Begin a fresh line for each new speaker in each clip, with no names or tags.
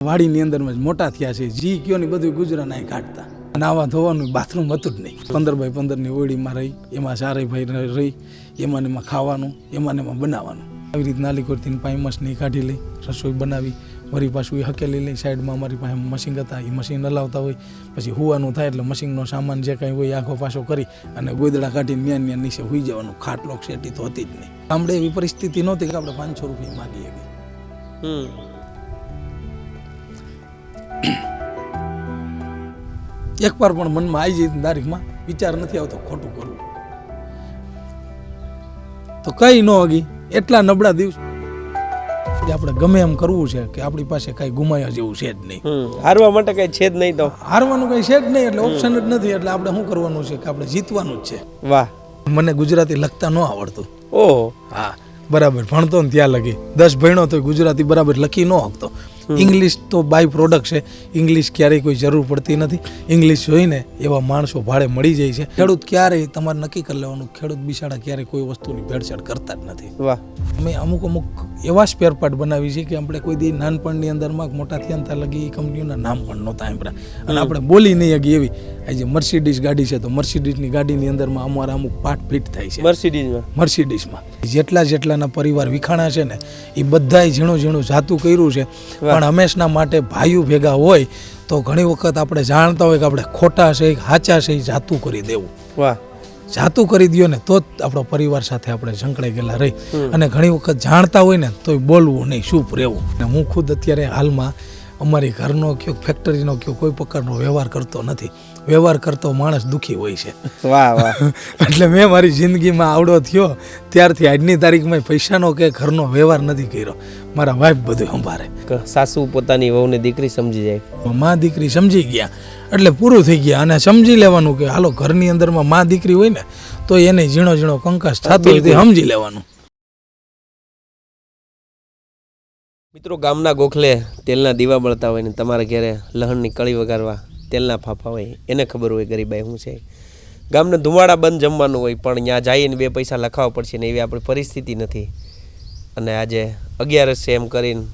વાડીની અંદરમાં જ મોટા થયા છે. જી કયો ને બધું ગુજરાત અહીં કાઢતા. નાવા ધોવાનું બાથરૂમ હતું જ નહીં. 15x15ની ઓળીમાં રહી, એમાં ચારેય ભાઈ રહી, એમાં ને એમાં ખાવાનું, એમાં ને એમાં બનાવવાનું. આવી રીતે નાલી કરતી પાઇમસની કાઢી લઈ, રસોઈ બનાવી, વળી પાછું એ હકેલી લઈ. સાઈડમાં અમારી પાસે મશીન હતા, એ મશીન હલાવતા હોય. પછી હુવાનું થાય એટલે મશીનનો સામાન જે કાંઈ હોય આખો પાછો કરી અને ગોદડા કાઢીને ન્યા નીચે હુઈ જવાનું. ખાટલો શેટી તો હતી જ નહીં. ગામડે એવી પરિસ્થિતિ નહોતી કે આપણે 500 રૂપિયા માગીએ ગઈ. એક વાર પણ મનમાં આવી જાય તારીખમાં વિચાર નથી આવતો ખોટું કરવું તો કઈ ન વાગી. એટલા નબળા દિવસ આપણે ગમે એમ કરવું છે કે આપણી પાસે કઈ ગુમાયા જેવું છે જ નહીં.
હારવા માટે કઈ છે જ નહીં. તો
હારવાનું કઈ છે જ નહીં, એટલે ઓપ્શન જ નથી. એટલે આપણે શું કરવાનું છે કે આપણે જીતવાનું જ છે.
વાહ.
મને ગુજરાતી લખતા ન આવડતું.
ઓહો.
હા બરાબર, ભણતો ને ત્યાં લગી 10 ભણ્યો તો ગુજરાતી બરાબર લખી ન શકતો. ઇંગ્લિશ તો બાય પ્રોડક્ટ છે. ઇંગ્લિશ ક્યારેય કોઈ જરૂર પડતી નથી. ઇંગ્લિશ જોઈને એવા માણસો ભાડે મળી જાય છે. ખેડૂત ક્યારેય તમારે નક્કી કરી લેવાનું, ખેડૂત બિચારા ક્યારેય કોઈ વસ્તુની ભેળસેળ કરતા જ નથી.
વાહ. અમે
અમુક એવા સ્પેર પાર્ટ બનાવી છે કે આપણે કોઈ દી નાનપણની અંદરમાં મોટા થયા ત્યાં લગી એ કંપનીઓના નામ પણ નહોતા સાંભળ્યા અને આપણે બોલી નહીં હગી એવી. આજે મર્સિડીઝ ગાડી છે તો મર્સિડીઝની ગાડીની અંદરમાં અમારા અમુક પાર્ટ ફિટ થાય છે. મર્સિડીઝમાં જેટલાના પરિવાર વિખાણા છે ને એ બધાય ઝીણું જાતું કર્યું છે. પણ હંમેશના માટે ભાઈઓ ભેગા હોય તો ઘણી વખત આપણે જાણતા હોય કે આપણે ખોટા છે સાચા છે એ જાતું કરી દેવું.
વાહ.
જાતું કરી દો ને તો જ આપણો પરિવાર સાથે આપણે સંકળાઈ ગયેલા રહી. અને ઘણી વખત જાણતા હોય ને તોય બોલવું નહીં, ચૂપ રહેવું. અને હું ખુદ અત્યારે હાલમાં અમારી ઘરનો કયો ફેક્ટરીનો કયો કોઈ પ્રકારનો વ્યવહાર કરતો નથી. વ્યવહાર કરતો માણસ દુઃખી હોય છે.
વાહ વાહ.
એટલે મેં મારી જિંદગીમાં આવડો થયો ત્યારથી આજની તારીખમાં પૈસાનો કે ઘરનો વ્યવહાર નથી કર્યો. મારા વાઈફ બધું સંભાળે.
સાસુ પોતાની વહુને દીકરી સમજી જાય.
માં દીકરી સમજી ગયા એટલે પૂરું થઈ ગયા. અને સમજી લેવાનું કે હાલો ઘરની અંદરમાં માં દીકરી હોય ને તો એને ઝીણો કંકાસ થતો હોય તે સમજી લેવાનું.
મિત્રો, ગામના ગોખલે તેલના દીવા બળતા હોય ને તમારા ઘરે લહણની કળી વગાડવા તેલના ફાફા હોય, એને ખબર હોય ગરીબાઈ શું છે. ગામને ધુમાડા બંધ જમવાનું હોય પણ ત્યાં જઈને 2 પૈસા લખાવવા પડશે ને એવી આપણી પરિસ્થિતિ નથી. અને આજે 11 છે એમ કરીને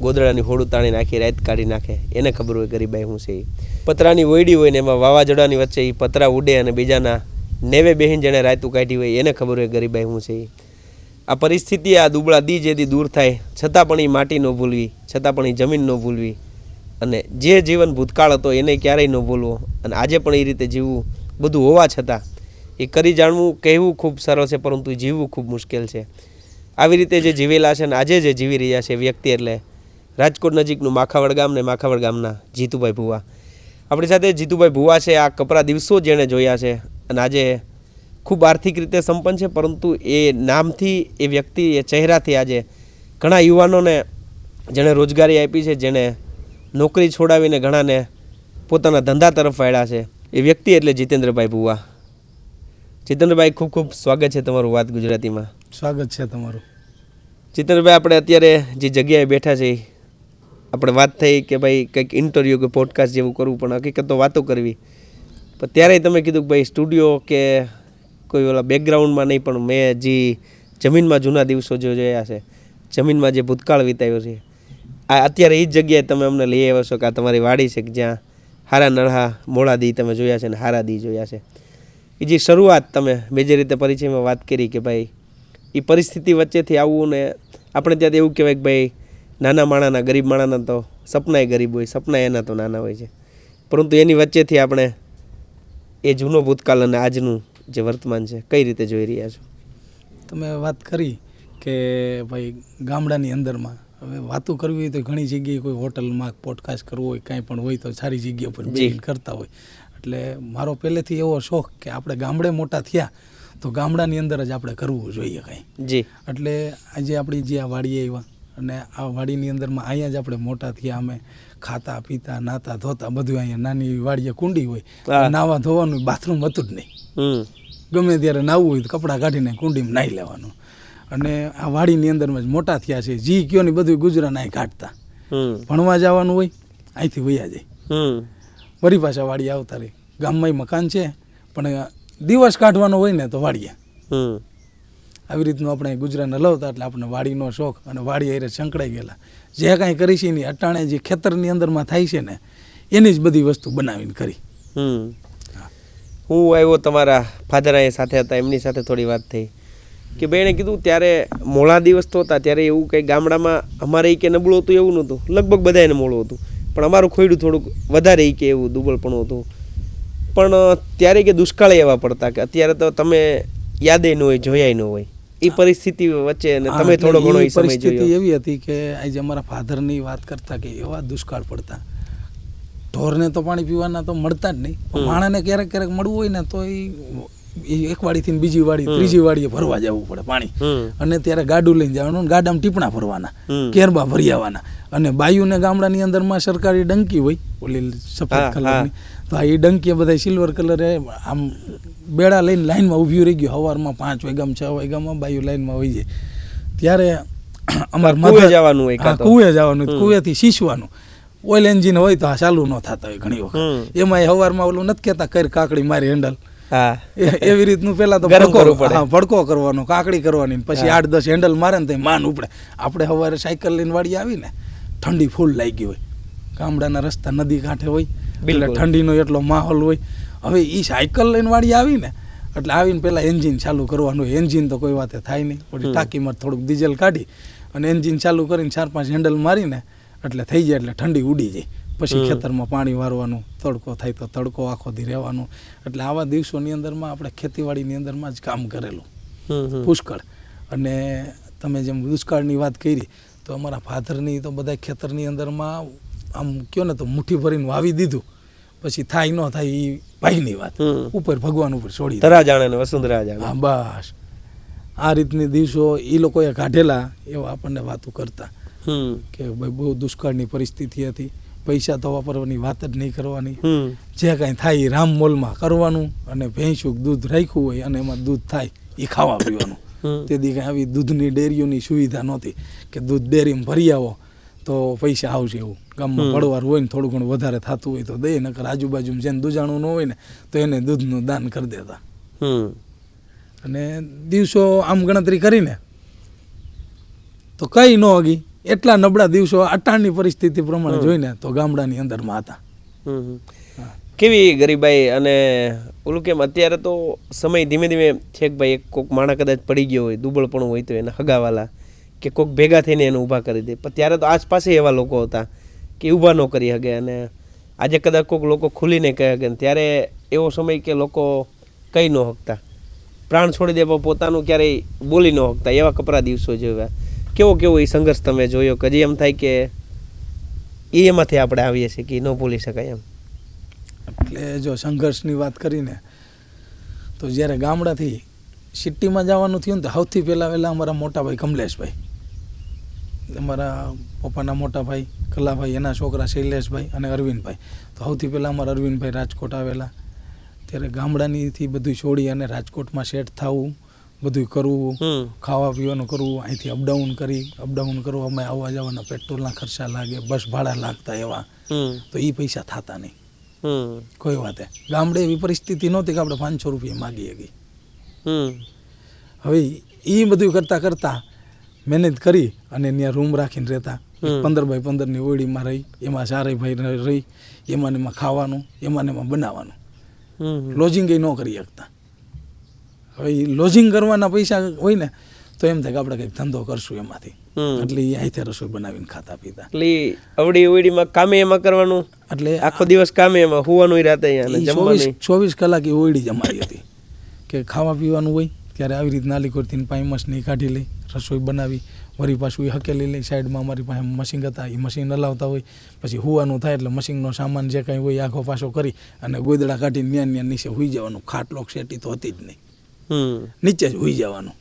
ગોદડાની હોડું તાણી નાખી રાત કાઢી નાખે, એને ખબર હોય ગરીબાઈ શું છે. પતરાની વોયડી હોય ને એમાં વાવાઝોડાની વચ્ચે એ પતરા ઉડે અને બીજાના નેવે બેહીન જેણે રાતું કાઢી હોય, એને ખબર હોય ગરીબાઈ શું છે. આ પરિસ્થિતિ આ દુબળા દી જેથી દૂર થાય છતાં પણ એ માટી ન ભૂલવી, છતાં પણ એ જમીન ન ભૂલવી અને જે જીવન ભૂતકાળ હતો એને ક્યારેય ન ભૂલવો અને આજે પણ એ રીતે જીવવું. બધું હોવા છતાં એ કરી જાણવું, કહેવું ખૂબ સરળ છે પરંતુ જીવવું ખૂબ મુશ્કેલ છે. આવી રીતે જે જીવેલા છે ને આજે જે જીવી રહ્યા છે વ્યક્તિ એટલે રાજકોટ નજીકનું માખાવડ ગામ ને માખાવડ ગામના જીતુભાઈ ભુવા. આપણી સાથે જીતુભાઈ ભુવા છે. આ કપરા દિવસો જેણે જોયા છે અને આજે ખૂબ આર્થિક રીતે સંપન્ન છે પરંતુ એ નામથી, એ વ્યક્તિ, એ ચહેરાથી આજે ઘણા યુવાનોને જેણે રોજગારી આપી છે, જેણે નોકરી છોડાવીને ઘણાને પોતાના ધંધા તરફ વાળ્યા છે, એ વ્યક્તિ એટલે જીતેન્દ્રભાઈ ભુવા. જીતેન્દ્રભાઈ, ખૂબ ખૂબ સ્વાગત છે તમારું વાત ગુજરાતીમાં.
સ્વાગત છે તમારું.
જીતેન્દ્રભાઈ, આપણે અત્યારે જે જગ્યાએ બેઠા છે આપણે વાત થઈ કે ભાઈ કંઈક ઇન્ટરવ્યૂ કે પોડકાસ્ટ જેવું કરવું પણ હકીકત તો વાતો કરવી. પણ ત્યારે તમે કીધું કે ભાઈ સ્ટુડિયો કે કોઈ ઓલા બેકગ્રાઉન્ડમાં નહીં પણ મેં જે જમીનમાં જૂના દિવસો જો જોયા છે, જમીનમાં જે ભૂતકાળ વિતાવ્યો છે, આ અત્યારે એ જ જગ્યાએ તમે અમને લઈ આવ્યો છો કે આ તમારી વાડી છે કે જ્યાં હારા નરહા મોડા દી તમે જોયા છે અને હારા દી જોયા છે. એ જે શરૂઆત તમે બે જે રીતે પરિચયમાં વાત કરી કે ભાઈ એ પરિસ્થિતિ વચ્ચેથી આવવું ને આપણે ત્યાં એવું કહેવાય કે ભાઈ નાના માણાના, ગરીબ માણાના તો સપનાય ગરીબ હોય, સપના એના તો નાના હોય છે, પરંતુ એની વચ્ચેથી આપણે એ જૂનો ભૂતકાળ અને આજનું જે વર્તમાન છે કઈ રીતે જોઈ રહ્યા છો?
તમે વાત કરી કે ભાઈ ગામડાની અંદરમાં હવે વાતો કરવી હોય તો ઘણી જગ્યાએ કોઈ હોટલમાં પોડકાસ્ટ કરવું હોય કાંઈ પણ હોય તો સારી જગ્યા ઉપર બેસીને કરતા હોય. એટલે મારો પહેલેથી એવો શોખ કે આપણે ગામડે મોટા થયા તો ગામડાની અંદર જ આપણે કરવું જોઈએ કાંઈ.
જી. એટલે
આજે આપણી જે આ વાડીએ આવ્યા અને આ વાડીની અંદરમાં અહીંયા જ આપણે મોટા થયા. અમે ખાતા પીતા નાતા ધોતા બધું અહીંયા નાની એવી વાડીએ કુંડી હોય, નાવા ધોવાનું બાથરૂમ હતું જ નહીં. ગમે ત્યારે નાવું હોય તો કપડાં કાઢીને કુંડીમાં નાહી લેવાનું. અને આ વાડીની અંદરમાં જ મોટા થયા છે. જી કયો ને બધું ગુજરાત અહીં કાઢતા. ભણવા જવાનું હોય અહીંથી વયા જાય, વળી પાછા વાડી આવતા રહી. ગામમાં મકાન છે પણ દિવસ કાઢવાનો હોય ને તો વાડીએ. આવી રીતનું આપણે ગુજરાત હલાવતા એટલે આપણે વાડીનો શોખ અને વાડી હારે સંકળાઈ ગયેલા. જે કાંઈ કરી છે ને અટાણે જે ખેતરની અંદરમાં થાય છે ને એની જ બધી વસ્તુ બનાવીને કરી.
હું આવ્યો તમારા ફાધર અહીંયા સાથે હતા, એમની સાથે થોડી વાત થઈ કે બેને કીધું ત્યારે મોડા દિવસ તો હતા ત્યારે એવું કંઈ ગામડામાં અમારે એ કે નબળું હતું એવું નહોતું, લગભગ બધાને મોડું હતું, પણ અમારું ખોયડું થોડુંક વધારે કે એવું દુબળપણું હતું. પણ ત્યારે કે દુષ્કાળ એવા પડતા કે અત્યારે તો તમે યાદે ન હોય, જોયા ન હોય એ પરિસ્થિતિ વચ્ચે અને તમે થોડો ઘણો એ સમય
પરિસ્થિતિ
જોયો.
એવી હતી કે આજે અમારા ફાધરની વાત કરતા કે એવા દુષ્કાળ પડતા, ઢોરને તો પાણી પીવાના તો મળતા જ નહીં, પણ માણસને ક્યારેક ક્યારેક મળવું હોય ને તો એ એક વાડીથી બીજી વાડી ત્રીજી વાડીએ ભરવા જવું પડે પાણી. અને ત્યારે ગાડું લઈને જવાનું, ગાડામાં ટીપણા ભરવાના, કેરબા ભરી આવવાના. અને બાયુને ગામડાની અંદરમાં સરકારી ડંકી હોય ઓલી સફેદ કલરની, તો એ ડંકી બધા સિલ્વર કલરે આમ બેડા લઈને લાઈનમાં ઊભી રહી ગયો. સવારમાં 5 વાગ્યામાં 6 વાગ્યામાં બાયુ લાઈનમાં વહી જાય. ત્યારે
કુએ જવાનું હોય,
કુએ જવાનું, કુવેથી શીશવાનું. ઓઇલ એન્જિન હોય તો આ ચાલુ ન થતા હોય ઘણી વખત. એમાં સવારમાં ઓલું નથી કહેતા કર કાકડી મારી હેન્ડલ, એવી રીતનું પેલા તો ભડકો કરવાનો, કાકડી કરવાની, પછી 8-10 હેન્ડલ મારે ને તો માન ઉપડે. આપણે સવારે સાયકલ લઈને વાળી આવીને ઠંડી ફૂલ લાગી હોય, ગામડાના રસ્તા નદી કાંઠે હોય એટલે ઠંડીનો એટલો માહોલ હોય. હવે એ સાયકલ લઈને વાળી આવીને એટલે આવીને પહેલાં એન્જિન ચાલુ કરવાનું હોય. એન્જિન તો કોઈ વાતે થાય નહીં, પછી ટાંકીમાં થોડુંક ડીઝલ કાઢી અને એન્જિન ચાલુ કરીને 4-5 હેન્ડલ મારીને એટલે થઈ જાય, એટલે ઠંડી ઉડી જાય. પછી ખેતરમાં પાણી વારવાનું, તડકો થાય તો તડકો આખો દી રહેવાનું. એટલે આવા દિવસોની અંદરમાં આપણે ખેતીવાડીની અંદરમાં જ કામ કરેલું પુષ્કળ. અને તમે જેમ દુષ્કાળની વાત કરી તો અમારા ફાધરની તો બધા ખેતરની અંદરમાં આમ કયો ને તો મુઠ્ઠી ભરીને વાવી દીધું, પછી થાય ન થાય એ ભાઈની વાત, ઉપર ભગવાન ઉપર છોડી
વસુંધરા જાણે.
હા બસ આ રીતની દિવસો એ લોકોએ કાઢેલા એવા આપણને વાતો કરતા કે ભાઈ બહુ દુષ્કાળની પરિસ્થિતિ હતી, પૈસા તો વાપરવાની વાત જ નહીં કરવાની, જે કાંઈ થાય એ રામ મોલમાં કરવાનું, અને ભેંસું દૂધ રાખ્યું હોય અને એમાં દૂધ થાય એ ખાવા પીવાનું. તેથી કાંઈ આવી દૂધની ડેરીઓની સુવિધા નહોતી કે દૂધ ડેરીમાં ભરી આવો તો પૈસા આવશે એવું. ગામમાં પડવાર હોય ને થોડું ઘણું વધારે થતું હોય તો દે, નકર આજુબાજુ જેને દૂજાણું ન હોય ને તો એને દૂધનું દાન કરી દેતા. અને દિવસો આમ ગણતરી કરીને તો કઈ ન હગી, એટલા નબળા દિવસો અટાણની પરિસ્થિતિ પ્રમાણે જોઈને તો ગામડાની અંદરમાં હતા.
કેવી ગરીબાઈ. અને ઓલું કેમ અત્યારે તો સમય ધીમે ધીમે છે કે ભાઈ એક કોક માણસ કદાચ પડી ગયો હોય, દુબળપણું હોય તો એના હગાવાલા કે કોક ભેગા થઈને એને ઊભા કરી દે, પણ ત્યારે તો આસપાસ એવા લોકો હતા કે ઊભા ન કરી શકે. અને આજે કદાચ કોઈક લોકો ખુલીને કહે કે ત્યારે એવો સમય કે લોકો કહી ન શકતા, પ્રાણ છોડી દે પણ પોતાનું ક્યારેય બોલી ન શકતા, એવા કપરા દિવસો જોયા. કેવો એ સંઘર્ષ તમે જોયો કે હજી એમ થાય કે એમાંથી આપણે આવીએ છીએ કે ન ભૂલી શકાય એમ?
એટલે જો સંઘર્ષની વાત કરીને તો જ્યારે ગામડાથી સિટીમાં જવાનું થયું ને તો સૌથી પહેલાં અમારા મોટાભાઈ કમલેશભાઈ, અમારા પપ્પાના મોટા ભાઈ કલાભાઈ, એના છોકરા શૈલેષભાઈ અને અરવિંદભાઈ. તો સૌથી પહેલાં અમારા અરવિંદભાઈ રાજકોટ આવેલા. ત્યારે ગામડાનીથી બધું છોડી અને રાજકોટમાં સેટ થવું, બધું કરવું, ખાવા પીવાનું કરવું, અહીંથી અપડાઉન કરવામાં આવવા જવાના પેટ્રોલના ખર્ચા લાગે, બસ ભાડા લાગતા એવા, તો એ પૈસા થતા નહીં કોઈ વાતે. ગામડે એવી પરિસ્થિતિ નહોતી કે આપણે 500 રૂપિયા માગીએ ગઈ. હવે એ બધું કરતાં કરતાં મહેનત કરી અને ત્યાં રૂમ રાખીને રહેતા. 15x15ની ઓળીમાં રહી, એમાં 4 ભાઈ રહી, એમાં ખાવાનું, એમાં બનાવવાનું. લોજિંગ એ ન કરી શકતા. હવે લોજિંગ કરવાના પૈસા હોય ને તો એમ થાય કે આપણે કંઈક ધંધો કરશું એમાંથી, એટલે એ અહીંથી રસોઈ બનાવીને ખાતા પીતા.
એટલે અવડી ઓવડીમાં કામે એમાં કરવાનું, એટલે આખો દિવસ કામે એમાં હોવાનું રાતે
24 કલાક એ ઓયડી જ અમારી હતી કે ખાવા પીવાનું હોય ત્યારે આવી રીત નાલી કરતી પાઈ મશની કાઢી લઈ, રસોઈ બનાવી, વળી પાછું એ હકેલી લઈ. સાઈડમાં અમારી પાસે મશીન હતા, એ મશીન હલાવતા હોય, પછી હોવાનું થાય એટલે મશીનનો સામાન જે કાંઈ હોય આખો પાછો કરી અને ગોદડા કાઢીને ન્યા નીચે હોઈ જવાનું. ખાટલો શેટી તો હતી જ નહીં, નીચે જ હોઈ જવાનું.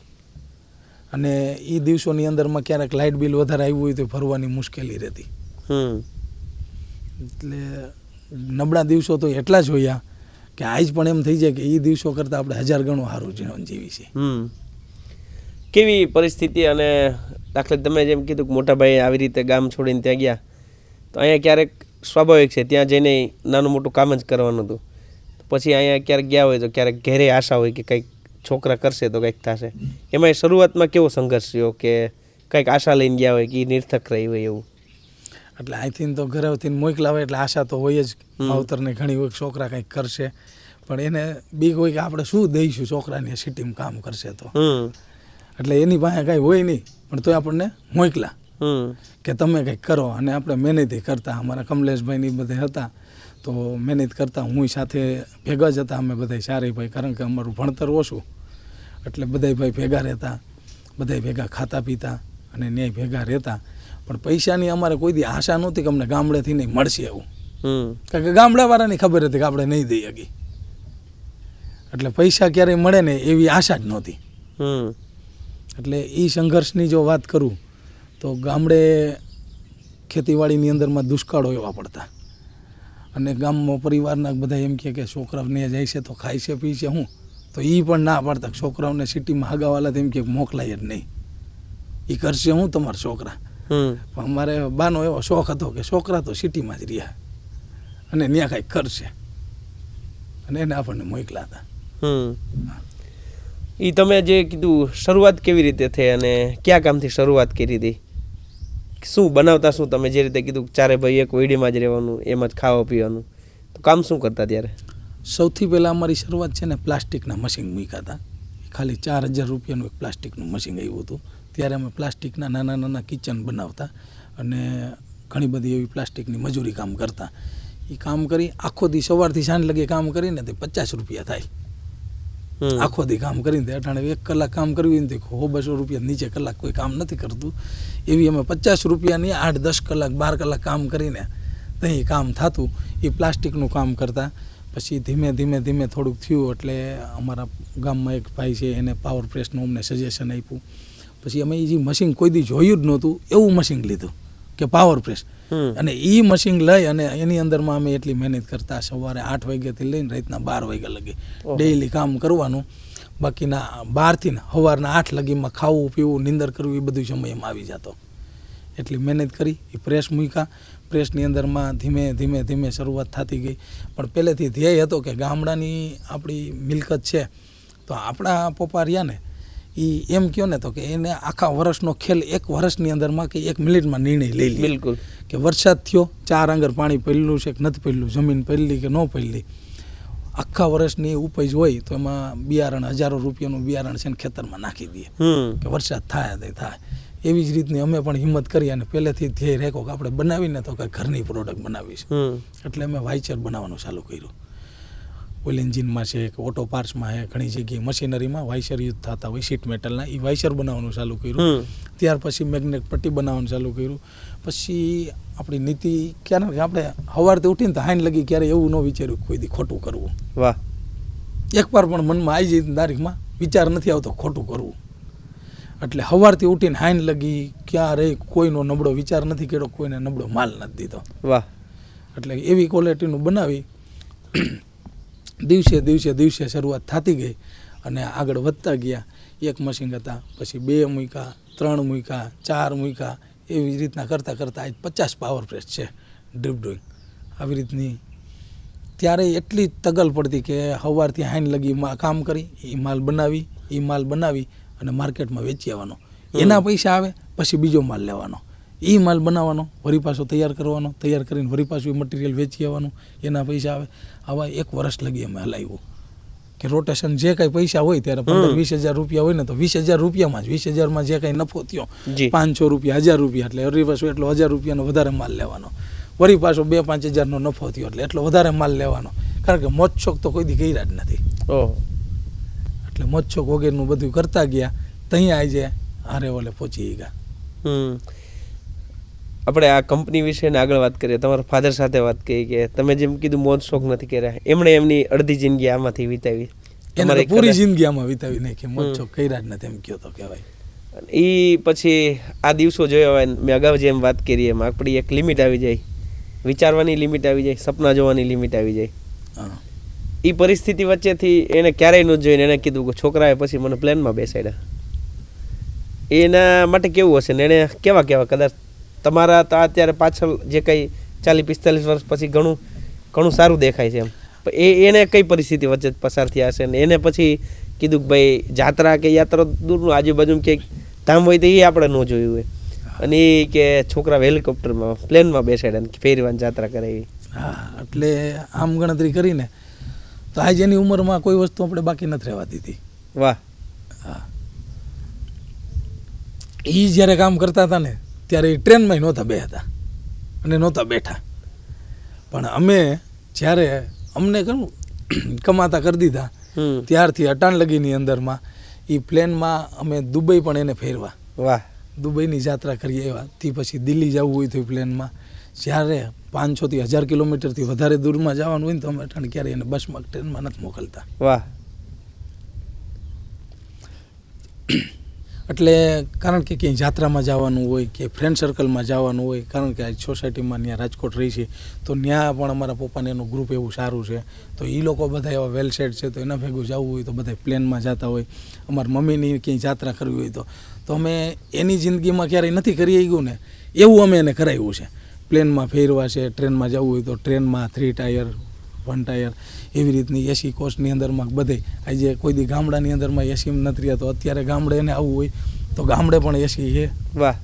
અને એ દિવસોની અંદરમાં ક્યારેક લાઇટ બિલ વધારે આવ્યું હોય તો ફરવાની મુશ્કેલી રહેતી. એટલે નબળા દિવસો તો એટલા જ હોયા કે આજ પણ એમ થઈ જાય કે એ દિવસો કરતાં આપણે 1000 ગણું સારું જીવન જીવી છે.
કેવી પરિસ્થિતિ. અને દાખલા તમે જેમ કીધું કે મોટા ભાઈ આવી રીતે ગામ છોડીને ત્યાં ગયા, તો અહીંયા ક્યારેક સ્વાભાવિક છે ત્યાં જઈને નાનું મોટું કામ જ કરવાનું હતું. પછી અહીંયા ક્યારેક ગયા હોય તો ક્યારેક ઘેરે આશા હોય કે કંઈક છોકરા કરશે તો કંઈક થશે. એમાં શરૂઆતમાં કેવો સંઘર્ષ રહ્યો કે કંઈક આશા લઈને ગયા હોય કે એ નિર્થક રહી હોય એવું?
એટલે અહીંથી તો ઘરેથી મોકલાવે એટલે આશા તો હોય જ માવતરને ઘણી વખત છોકરા કંઈક કરશે, પણ એને બીક હોય કે આપણે શું દઈશું છોકરાને સિટીમાં કામ કરશે તો, એટલે એની પાસે કાંઈ હોય નહીં, પણ તોય આપણને મોકલા કે તમે કંઈક કરો. અને આપણે મહેનત કરતા, અમારા કમલેશભાઈ ને બધા હતા તો મહેનત કરતા, હું સાથે ભેગા જ હતા અમે બધા ચારેય ભાઈ, કારણ કે અમારું ભણતર ઓછું એટલે બધાય ભાઈ ભેગા રહેતા, બધાય ભેગા ખાતા પીતા અને ન્યાય ભેગા રહેતા. પણ પૈસાની અમારે કોઈ દી આશા નહોતી કે અમને ગામડેથી નહીં મળશે એવું, કારણ કે ગામડાવાળાની ખબર હતી કે આપણે નહીં દઈ શકીએ, એટલે પૈસા ક્યારેય મળે ને એવી આશા જ નહોતી. એટલે એ સંઘર્ષની જો વાત કરું તો ગામડે ખેતીવાડીની અંદરમાં દુષ્કાળો એવા પડતા, અને ગામમાં પરિવારના બધા એમ કહે કે છોકરાઓને જાય છે તો ખાય છે પી છે હું, તો એ પણ ના પાડતા. છોકરાઓને સિટીમાં હાગાવાલા તેમ કે મોકલાય જ નહીં, એ કરશે હું તમારા છોકરા. પણ અમારે બાનો એવો શોખ હતો કે છોકરા તો સિટીમાં જ રહ્યા અને ત્યાં કાંઈક કરશે, અને એને આપણને મોકલા હતા.
એ તમે જે કીધું શરૂઆત કેવી રીતે થઈ અને કયા કામથી શરૂઆત કરી હતી, શું બનાવતા, શું તમે જે રીતે કીધું ચારે ભાઈ એક ઓયડીમાં જ રહેવાનું, એમાં જ ખાવા પીવાનું, તો કામ શું કરતા ત્યારે?
સૌથી પહેલાં અમારી શરૂઆત છે ને પ્લાસ્ટિકના મશીન મૂક્યા હતા. ખાલી 4,000 રૂપિયાનું એક પ્લાસ્ટિકનું મશીન આવ્યું હતું. ત્યારે અમે પ્લાસ્ટિકના નાના નાના કિચન બનાવતા અને ઘણી બધી એવી પ્લાસ્ટિકની મજૂરી કામ કરતા. એ કામ કરી આખો દી સવારથી સાંજ લગી કામ કરીને તે 50 રૂપિયા થાય. આખો દી કામ કરીને તે અટાણે 1 કલાક કામ કરવી ને 100-200 રૂપિયા નીચે કલાક કોઈ કામ નથી કરતું. એવી અમે 50 રૂપિયાની 8-10 કલાક 12 કલાક કામ કરીને ત્યાં કામ થતું. એ પ્લાસ્ટિકનું કામ કરતા. પછી ધીમે ધીમે થોડુંક થયું એટલે અમારા ગામમાં એક ભાઈ છે એને પાવર પ્રેસનું અમને સજેશન આપ્યું. પછી અમે એ જે મશીન કોઈ દી જોયું જ નહોતું એવું મશીન લીધું કે પાવર પ્રેસ, અને એ મશીન લઈ અને એની અંદરમાં અમે એટલી મહેનત કરતા, સવારે 8 વાગ્યાથી લઈને રાતના 12 વાગ્યા લગી ડેઈલી કામ કરવાનું. બાકીના 12થી ને સવારના 8 લગીમાં ખાવું પીવું નીંદર કરવું એ બધું સમય એમાં આવી જતો. એટલી મહેનત કરી. એ પ્રેસ મૂક્યા. પ્રેસની અંદરમાં ધીમે ધીમે શરૂઆત થતી ગઈ. પણ પહેલેથી ધ્યેય હતો કે ગામડાની આપણી મિલકત છે તો આપણા પપ્પા રહ્યા ને એ એમ કહો ને તો કે એને આખા વર્ષનો ખેલ 1 વર્ષની અંદરમાં કે 1 મિનિટમાં નિર્ણય લઈ લે.
બિલકુલ.
કે વરસાદ થયો, 4 આંગર પાણી પડેલું છે કે નથી પડેલું, જમીન પડેલી કે ન પડેલી, આખા વર્ષની ઉપજ હોય તો એમાં બિયારણ 1000 રૂપિયાનું બિયારણ છે ને ખેતરમાં નાખી દઈએ કે વરસાદ થાય તે થાય. એવી જ રીતની અમે પણ હિંમત કરી અને પહેલેથી ધ્યેય રાખ્યો કે આપણે બનાવીને તો કંઈ ઘરની પ્રોડક્ટ બનાવી છે. એટલે અમે વાઇચર બનાવવાનું ચાલુ કર્યું. ઓઇલ એન્જિનમાં છે કે ઓટો પાર્ટ્સમાં છે, ઘણી જગ્યાએ મશીનરીમાં વાઇચર યુઝ થતા હોય શીટ મેટલના, એ વાઇચર બનાવવાનું ચાલુ કર્યું. ત્યાર પછી મેગ્નેટ પટ્ટી બનાવવાનું ચાલુ કર્યું. પછી આપણી નીતિ ક્યારે આપણે સવારથી ઉઠીને તો હાઈન લગી ક્યારે એવું ન વિચાર્યું કોઈ દી ખોટું કરવું.
વાહ.
એકવાર પણ મનમાં આવી જાય તારીખમાં વિચાર નથી આવતો ખોટું કરવું. એટલે સવારથી ઉઠીને હાઈન લગી ક્યારે કોઈનો નબળો વિચાર નથી કર્યો, કોઈને નબળો માલ નથી દીધો.
વાહ. એટલે
એવી ક્વોલિટીનું બનાવી દિવસે શરૂઆત થતી ગઈ અને આગળ વધતા ગયા. 1 મશીન હતા, પછી 2 મૂક્યા, 3 મૂક્યા, 4 મૂક્યા, એવી રીતના કરતાં આજ 50 પાવર પ્રેસ છે ડ્રીપ ડ્રોઈંગ આવી રીતની. ત્યારે એટલી તગલ પડતી કે સવારથી હાઈન લગી કામ કરી, એ માલ બનાવી અને માર્કેટમાં વેચી આવવાનો. એના પૈસા આવે પછી બીજો માલ લેવાનો, એ માલ બનાવવાનો, વળી પાછો તૈયાર કરવાનો, તૈયાર કરીને વળી પાછું એ મટીરિયલ વેચી આવવાનું, એના પૈસા આવે. આવા 1 વર્ષ લગી અમે હલાવ્યું કે રોટેશન જે કાંઈ પૈસા હોય ત્યારે 15-20 હજાર રૂપિયા હોય ને તો 20,000 રૂપિયામાં જ 20,000માં જે કાંઈ નફો થયો 500 રૂપિયા 1000 રૂપિયા એટલે વળી પાછો એટલો 1000 રૂપિયાનો વધારે માલ લેવાનો, વળી પાછો 2-5 હજારનો નફો થયો એટલે એટલો વધારે માલ લેવાનો. કારણ કે મોજશોખ તો કોઈ દી કર્યા જ નથી. એટલે મોજશોખ વગેરેનું બધું કરતા ગયા. ત્યાં આજે હારે ઓલે પહોંચી ગયા.
આપણે આ કંપની વિશે આગળ વાત કરીએ. તમારા ફાધર સાથે વાત કરી કે તમે જેમ કીધું મોજ શોખ નથી કર્યા, એમણે એમની અડધી જિંદગી આમાંથી વિતાવી,
એને પૂરી જિંદગી આમાં વિતાવી નાખી, મોજ શોખ કર્યા જ નથી એમ કહો તો કહેવાય.
એ પછી આ દિવસો જોયા હોય, મેં અગાઉ જેમ વાત કરી એમ આપણી એક લિમિટ આવી જાય, વિચારવાની લિમિટ આવી જાય, સપના જોવાની લિમિટ આવી જાય. એ પરિસ્થિતિ વચ્ચેથી એને ક્યારેય ન જોઈને એને કીધું કે છોકરાએ પછી મને પ્લેનમાં બેસાડ્યા. એના માટે કેવું હશે ને એને કેવા કદાચ તમારા તો અત્યારે પાછળ જે કંઈ 40-45 વર્ષ પછી ઘણું સારું દેખાય છે એમ, એને કઈ પરિસ્થિતિ વચ્ચે પસાર થયા હશે ને એને પછી કીધું કે ભાઈ જાત્રા કે યાત્રા દૂરનું આજુબાજુ ક્યાંક ધામ હોય તો એ આપણે ન જોયું હોય, અને એ કે છોકરા હેલિકોપ્ટરમાં પ્લેનમાં બેસાડે ને ફેરવાની જાત્રા કરે એવી.
હા, એટલે આમ ગણતરી કરીને તો આજ એની ઉંમરમાં કોઈ વસ્તુ આપણે બાકી નથી રહેવા દીધી.
વાહ.
હા, એ જ્યારે કામ કરતા હતા ને ત્યારે એ ટ્રેનમાં નહોતા બેહતા અને નહોતા બેઠા, પણ અમે જ્યારે અમને ઘણું કમાતા કરી દીધા ત્યારથી અટાણ લગીની અંદરમાં એ પ્લેનમાં અમે દુબઈ પણ એને ફેરવા.
વાહ.
દુબઈની યાત્રા કરીએ એવા. તે પછી દિલ્હી જવું હોય તો પ્લેનમાં, જ્યારે 500 થી 1000 કિલોમીટરથી વધારે દૂરમાં જવાનું હોય ને તો અમે અટાણ ક્યારેય એને બસમાં ટ્રેનમાં નથી મોકલતા.
વાહ.
એટલે કારણ કે ક્યાંય યાત્રામાં જવાનું હોય કે ફ્રેન્ડ સર્કલમાં જવાનું હોય, કારણ કે આ સોસાયટીમાં ત્યાં રાજકોટ રહી છે તો ત્યાં પણ અમારા પપ્પાને એનું ગ્રુપ એવું સારું છે તો એ લોકો બધા એવા વેલ સેટ છે તો એના ભેગું જવું હોય તો બધા પ્લેનમાં જતા હોય. અમારા મમ્મીની ક્યાંય યાત્રા કરવી હોય તો અમે એની જિંદગીમાં ક્યારેય નથી કરી ગયું ને એવું અમે એને કરાવ્યું છે. પ્લેનમાં ફેરવા છે, ટ્રેનમાં જવું હોય તો ટ્રેનમાં 3 ટાયર 1 ટાયર એવી રીતની એસી કોચની અંદરમાં બધે. આજે કોઈ દી ગામડાની અંદરમાં એસીમાં નથી રહ્યા તો અત્યારે ગામડે એને આવવું હોય તો ગામડે પણ એસી છે.
વાહ.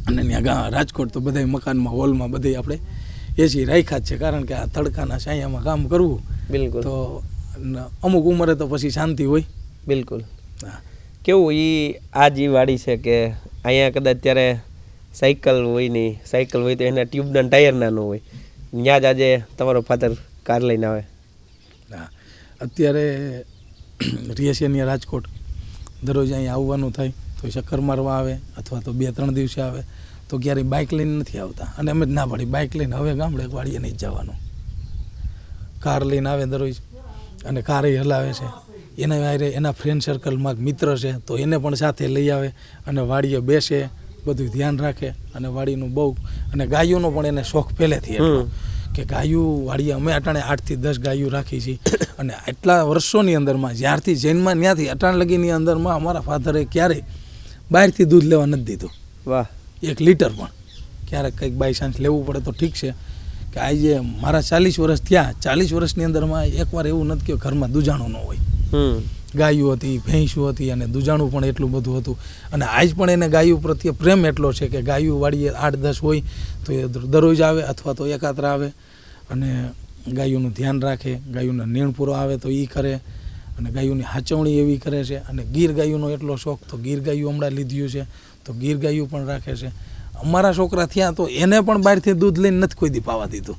અને ત્યાં રાજકોટ તો બધા મકાનમાં હોલમાં બધે આપણે એસી રાખ્યા જ છે, કારણ કે આ તડકાના છાયામાં કામ કરવું
બિલકુલ.
તો અમુક ઉંમરે તો પછી શાંતિ હોય.
બિલકુલ.
હા.
કેવું આ જે વાડી છે કે અહીંયા કદાચ ત્યારે સાયકલ હોય નહીં, સાયકલ હોય તો એના ટ્યુબના ટાયર નાનું હોય, ત્યાં જ આજે તમારો ફાધર કાર લઈને આવે.
હા, અત્યારે રહીએ છીએ ત્યાં રાજકોટ, દરરોજ અહીંયા આવવાનું થાય તો ચક્કર મારવા આવે અથવા તો 2-3 દિવસે આવે તો ક્યારેય બાઇક લઈને નથી આવતા, અને અમે જ ના પાડી બાઇક લઈને હવે ગામડે વાડીએ નહીં જવાનું. કાર લઈને આવે દરરોજ અને કાર એ હલાવે છે. એના વારે એના ફ્રેન્ડ સર્કલમાં મિત્ર છે તો એને પણ સાથે લઈ આવે અને વાડીએ બેસે, બધું ધ્યાન રાખે. અને વાડીનું બહુ, અને ગાયોનો પણ એને શોખ પહેલેથી એટલો કે ગાયું વાડીએ અમે અટાણે 8 થી 10 ગાયું રાખી છે. અને આટલા વર્ષોની અંદરમાં જ્યારથી જૈનમાં ત્યાંથી અટાણ લગીની અંદરમાં અમારા ફાધરે ક્યારેય બહારથી દૂધ લેવા નથી દીધું.
વાહ.
1 લીટર પણ. ક્યારેક કંઈક બાય ચાન્સ લેવું પડે તો ઠીક છે કે આજે મારા 40 વર્ષ થયા, 40 વર્ષની અંદરમાં એકવાર એવું નથી કે ઘરમાં દૂજાણું ન હોય. ગાયું હતી, ભેંસું હતી અને દૂજાણું પણ એટલું બધું હતું. અને આજ પણ એને ગાયું પ્રત્યે પ્રેમ એટલો છે કે ગાયું વાડીએ 8-10 હોય તો એ દરરોજ આવે અથવા તો એકાત્ર આવે અને ગાયોનું ધ્યાન રાખે. ગાયોના નીણ પૂરો આવે તો એ કરે અને ગાયોની હાચવણી એવી કરે છે. અને ગીર ગાયોનો એટલો શોખ તો ગીર ગાયું હમણાં લીધ્યું છે તો ગીર ગાયું પણ રાખે છે. અમારા છોકરા થયા તો એને પણ બહારથી દૂધ લઈને નથી કોઈ દી પાવા દીધું.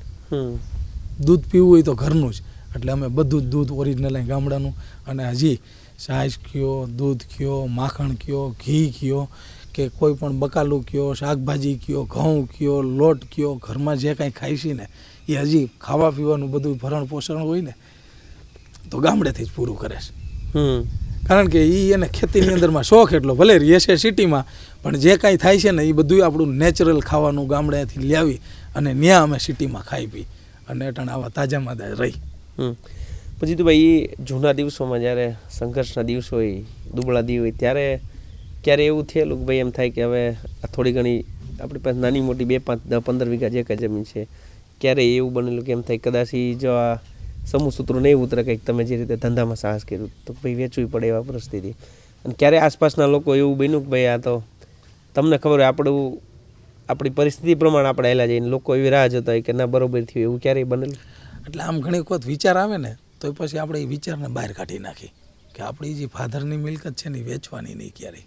દૂધ પીવું હોય તો ઘરનું જ. એટલે અમે બધું જ દૂધ ઓરિજિનલ ગામડાનું, અને હજી છાશ કયો, દૂધ કયો, માખણ કયો, ઘી કયો કે કોઈ પણ બકાલું કયો, શાકભાજી કયો, ઘઉં કયો, લોટ કયો, ઘરમાં જે કાંઈ ખાઈ છે ને એ હજી ખાવા પીવાનું બધું ભરણ પોષણ હોય ને તો ગામડેથી જ પૂરું કરે છે. કારણ કે એ એને ખેતીની અંદરમાં શોખ એટલો, ભલે રહે છે સિટીમાં પણ જે કાંઈ થાય છે ને એ બધું આપણું નેચરલ ખાવાનું ગામડેથી લાવી અને ત્યાં અમે સિટીમાં ખાઈ પી અને અટાણે આવા તાજામાં રહી.
પછી તો ભાઈ જૂના દિવસોમાં જ્યારે સંઘર્ષના દિવસો હોય, દુબળા દી હોય, ત્યારે ક્યારે એવું થયેલું કે ભાઈ એમ થાય કે હવે આ થોડી ઘણી આપણી પાસે નાની મોટી 2, 5, 10, 15 વીઘા જે કાંઈ જમીન છે, ક્યારે એવું બનેલું કે એમ થાય કદાચ જો આ સમૂહ સૂત્રો નહીં ઉતરે કંઈક તમે જે રીતે ધંધામાં સાહસ કર્યું તો ભાઈ વેચવી પડે એવા પરિસ્થિતિ, અને ક્યારે આસપાસના લોકો એવું બન્યું કે ભાઈ આ તો તમને ખબર હોય આપણી પરિસ્થિતિ પ્રમાણે આપણે હેલા જઈને લોકો એવી રાહ જોતા હોય કે ના બરોબર થયું, એવું ક્યારેય બનેલું?
એટલે આમ ઘણી વખત વિચાર આવે ને તો પછી આપણે એ વિચારને બહાર કાઢી નાખી કે આપણી જે ફાધરની મિલકત છે ને એ વેચવાની નહીં ક્યારેય,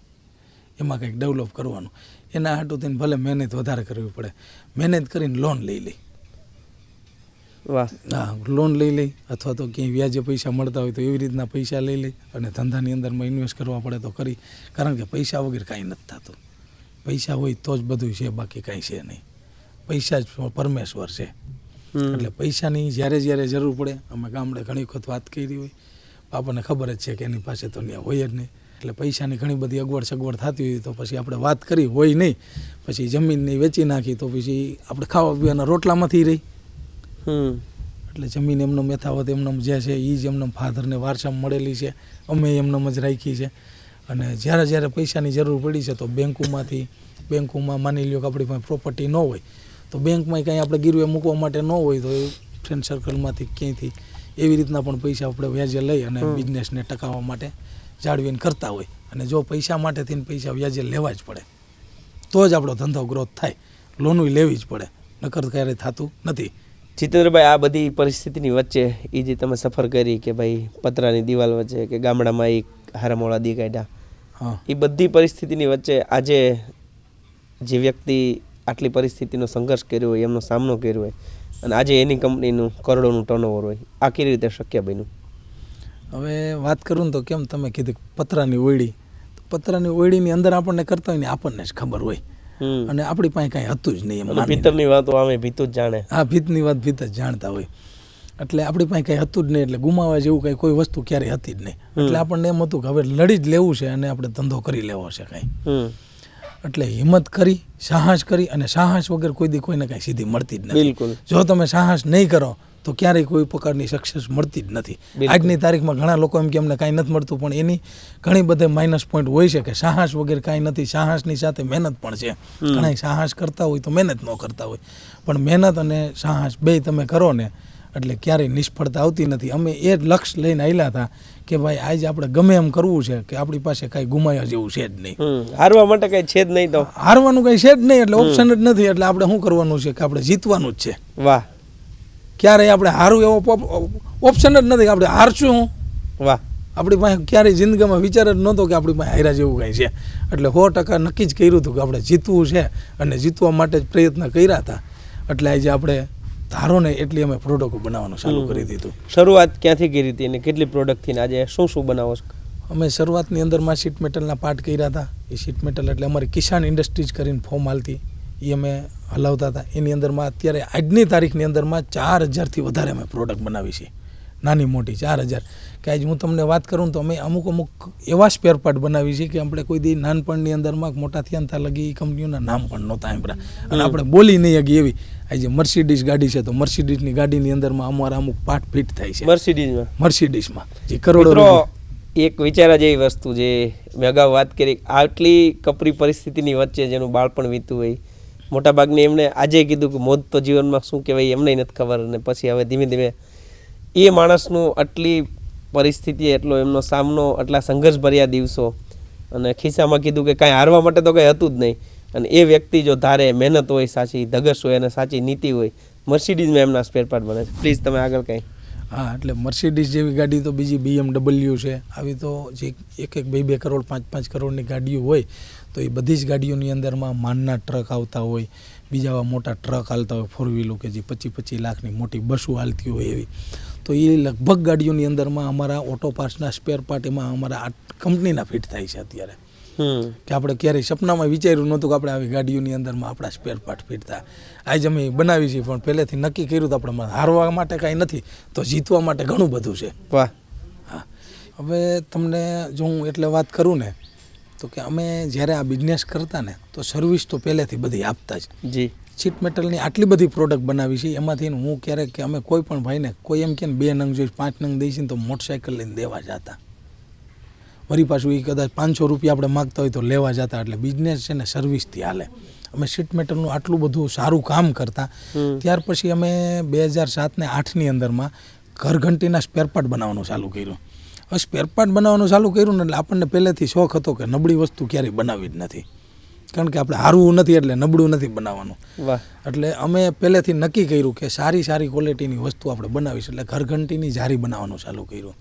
એમાં કંઈક ડેવલપ કરવાનું. એના હાટું થઈને ભલે મહેનત વધારે કરવી પડે, મહેનત કરીને લોન લઈ લઈ.
વાહ.
હા, લોન લઈ લઈ અથવા તો ક્યાંય વ્યાજે પૈસા મળતા હોય તો એવી રીતના પૈસા લઈ લઈ અને ધંધાની અંદરમાં ઇન્વેસ્ટ કરવા પડે તો કરી. કારણ કે પૈસા વગર કાંઈ નથી થતું. પૈસા હોય તો જ બધું છે, બાકી કાંઈ છે નહીં. પૈસા જ પરમેશ્વર છે. એટલે પૈસાની જ્યારે જ્યારે જરૂર પડે, અમે ગામડે ઘણી વખત વાત કરી હોય, આપણને ખબર જ છે કે એની પાસે તો ત્યાં હોય જ નહીં. એટલે પૈસાની ઘણી બધી અગવડ સગવડ થતી હોય તો પછી આપણે વાત કરી હોય નહીં, પછી જમીનની વેચી નાખી તો પછી આપણે ખાવા પીવાના રોટલામાંથી રહી. એટલે જમીન એમને મેથાવત એમને જે છે એ જ એમને ફાધરને વારસામાં મળેલી છે, અમે એમને જ રાખી છે. અને જ્યારે જ્યારે પૈસાની જરૂર પડી છે તો બેંકોમાં માની લ્યો કે આપણી પાસે પ્રોપર્ટી ન હોય તો બેંકમાં કંઈ આપણે ગીરવે મૂકવા માટે ન હોય તો એ ફ્રેન્ડ સર્કલમાંથી ક્યાંયથી એવી રીતના પણ પૈસા આપણે વ્યાજે લઈ અને બિઝનેસને ટકાવવા માટે જાળવીને કરતા હોય. અને જો પૈસા માટે થઈને પૈસા વ્યાજે લેવા જ પડે. તો જ આપણો ધંધો ગ્રોથ થાય. લોનું લેવી જ પડે, નકર ક્યારેય થતું નથી.
જીતેન્દ્રભાઈ, આ બધી પરિસ્થિતિની વચ્ચે એ જે તમે સફર કરી કે ભાઈ પતરાની દિવાલ વચ્ચે કે ગામડામાં એ હારામોળા દી કાઢ્યા,
હા,
એ બધી પરિસ્થિતિની વચ્ચે આજે જે વ્યક્તિ આટલી પરિસ્થિતિનો સંઘર્ષ કર્યો હોય, એમનો સામનો કર્યો હોય અને આજે એની કંપનીનું કરોડોનું ટર્નઓવર હોય, આ કેવી રીતે શક્ય બન્યું?
હવે વાત કરું ને તો કેમ તમે કીધું પતરાની ઓયડી, તો પતરાની ઓયડીની અંદર આપણને કરતા હોય ને આપણને જ ખબર હોય, અને આપણી પાસે કાંઈ હતું જ નહીં. એમ
ભીતરની વાતો અમે ભીતું જ જાણે.
હા, ભીતની વાત ભીત જ જાણતા હોય. એટલે આપણી પાસે કાંઈ હતું જ નહીં, એટલે ગુમાવવા જેવું કાંઈ કોઈ વસ્તુ ક્યારેય હતી જ નહીં. એટલે આપણને એમ હતું કે હવે લડી જ લેવું છે અને આપણે ધંધો કરી લેવો છે કાંઈ. એટલે હિંમત કરી, સાહસ કરી, અને સાહસ વગર કોઈ દી કોઈને કાંઈ સીધી મળતી જ નથી.
બિલકુલ.
જો તમે સાહસ નહીં કરો તો ક્યારેય કોઈ પ્રકારની સક્સેસ મળતી જ નથી. આજની તારીખમાં ઘણા લોકો એમ કે અમને કાંઈ નથી મળતું, પણ એની ઘણી બધે માઇનસ પોઈન્ટ હોય છે કે સાહસ વગર કાંઈ નથી. સાહસની સાથે મહેનત પણ છે. ઘણા સાહસ કરતા હોય તો મહેનત ન કરતા હોય, પણ મહેનત અને સાહસ બે તમે કરો ને એટલે ક્યારેય નિષ્ફળતા આવતી નથી. અમે એ જ લક્ષ્ય લઈને આવેલા હતા કે ભાઈ આજે આપણે ગમે એમ કરવું છે કે આપણી પાસે કાંઈ ગુમાયા જેવું છે જ નહીં.
હારવા માટે કાંઈ છે જ નહીં, તો
હારવાનું કાંઈ છે જ નહીં, એટલે ઓપ્શન જ નથી. એટલે આપણે શું કરવાનું છે કે આપણે જીતવાનું જ છે.
વાહ,
ક્યારેય આપણે હારું એવો ઓપ્શન જ નથી. આપણે હારશું,
વાહ,
આપણી પાસે ક્યારેય જિંદગીમાં વિચાર જ નહોતો કે આપણી પાસે હાર્યા જેવું કાંઈ છે. એટલે 100% નક્કી જ કર્યું હતું કે આપણે જીતવું છે, અને જીતવા માટે જ પ્રયત્ન કર્યા હતા. એટલે આજે આપણે ધારો ને એટલી અમે પ્રોડક્ટ બનાવવાનું ચાલુ કરી દીધું.
શરૂઆત ક્યાંથી કરી હતી અને કેટલી પ્રોડક્ટથી આજે શું શું બનાવો છો?
અમે શરૂઆતની અંદરમાં શીટ મેટલના પાર્ટ કર્યા હતા. એ શીટ મેટલ એટલે અમારી કિસાન ઇન્ડસ્ટ્રીઝ કરીને ફોર્મ હાલતી, એ અમે હલાવતા હતા. એની અંદરમાં અત્યારે આજની તારીખની અંદરમાં 4000થી વધારે અમે પ્રોડક્ટ બનાવી છે, નાની મોટી 4000. કે આજે હું તમને વાત કરું તો અમે અમુક એવા સ્પેર પાર્ટ બનાવી છે કે આપણે કોઈ દી નાનપણની અંદરમાં મોટા થયા ત્યાં લગી એ કંપનીઓના નામ પણ નહોતા સાંભળ્યા, અને આપણે બોલી નહીં હગી એવી. આજે મર્સિડીઝ ગાડી છે તો મર્સિડીઝની ગાડીની અંદરમાં અમારા અમુક પાર્ટ ફિટ થાય છે મર્સિડીઝમાં, જે કરોડો.
એક વિચારા જેવી વસ્તુ જે મેં અગાઉ વાત કરી, આટલી કપરી પરિસ્થિતિની વચ્ચે જેનું બાળપણ વીતું હોય, મોટાભાગની એમણે આજે કીધું કે મોત તો જીવનમાં શું કહેવાય એમને નથી ખબર, અને પછી હવે ધીમે ધીમે એ માણસનું આટલી પરિસ્થિતિ, એટલો એમનો સામનો, આટલા સંઘર્ષભર્યા દિવસો, અને ખિસ્સામાં કીધું કે કાંઈ હારવા માટે તો કંઈ હતું જ નહીં. અને એ વ્યક્તિ જો ધારે, મહેનત હોય, સાચી ધગશ હોય અને સાચી નીતિ હોય, મર્સિડીઝમાં એમના સ્પેર પાર્ટ બને છે. પ્લીઝ તમે આગળ કંઈ.
હા, એટલે મર્સિડીઝ જેવી ગાડી તો બીજી BMW છે, આવી તો જે 1-2 કરોડ 5-5 કરોડની ગાડીઓ હોય, તો એ બધી જ ગાડીઓની અંદરમાં માનના ટ્રક આવતા હોય, બીજા મોટા ટ્રક હાલતા હોય, 4 વ્હીલો કે જે 25-25 લાખની મોટી બસો હાલતી હોય એવી. તો એ લગભગ ગાડીઓની અંદરમાં અમારા ઓટો પાર્ટ્સના સ્પેર પાર્ટ એમાં અમારા આ કંપનીના ફિટ થાય છે અત્યારે. કે આપણે ક્યારેય સપનામાં વિચાર્યું નહોતું કે આપણે આવી ગાડીઓની અંદરમાં આપણા સ્પેર પાર્ટ ફિટ થાય. આજે અમે બનાવી છીએ, પણ પહેલેથી નક્કી કર્યું તો આપણે હારવા માટે કાંઈ નથી, તો જીતવા માટે ઘણું બધું છે.
વાહ.
હા, હવે તમને જો હું એટલે વાત કરું ને તો કે અમે જ્યારે આ બિઝનેસ કરતા ને તો સર્વિસ તો પહેલેથી બધી આપતા જ.
જી.
શીટ મેટલની આટલી બધી પ્રોડક્ટ બનાવી છે, એમાંથી હું ક્યારેક કે અમે કોઈ પણ ભાઈને કોઈ એમ કે 2 નંગ જોઈશ 5 નંગ દઈશું તો મોટરસાઇકલ લઈને દેવા જતા. વળી પાછું એ કદાચ 500 રૂપિયા આપણે માગતા હોય તો લેવા જતા. એટલે બિઝનેસ છે ને સર્વિસથી હાલે. અમે શીટ મેટલનું આટલું બધું સારું કામ કરતા. ત્યાર પછી અમે 2007 ને 2008ની અંદરમાં ઘરઘંટીના સ્પેર પાર્ટ બનાવવાનું ચાલુ કર્યું. હવે સ્પેર પાર્ટ બનાવવાનું ચાલુ કર્યું ને એટલે આપણને પહેલેથી શોખ હતો કે નબળી વસ્તુ ક્યારેય બનાવી જ નથી, કારણ કે આપણે હારવું નથી એટલે નબળું નથી બનાવવાનું. એટલે અમે પહેલેથી નક્કી કર્યું કે સારી ક્વોલિટીની વસ્તુ આપણે બનાવીશું. એટલે ઘરઘંટીની જારી બનાવવાનું ચાલુ કર્યું.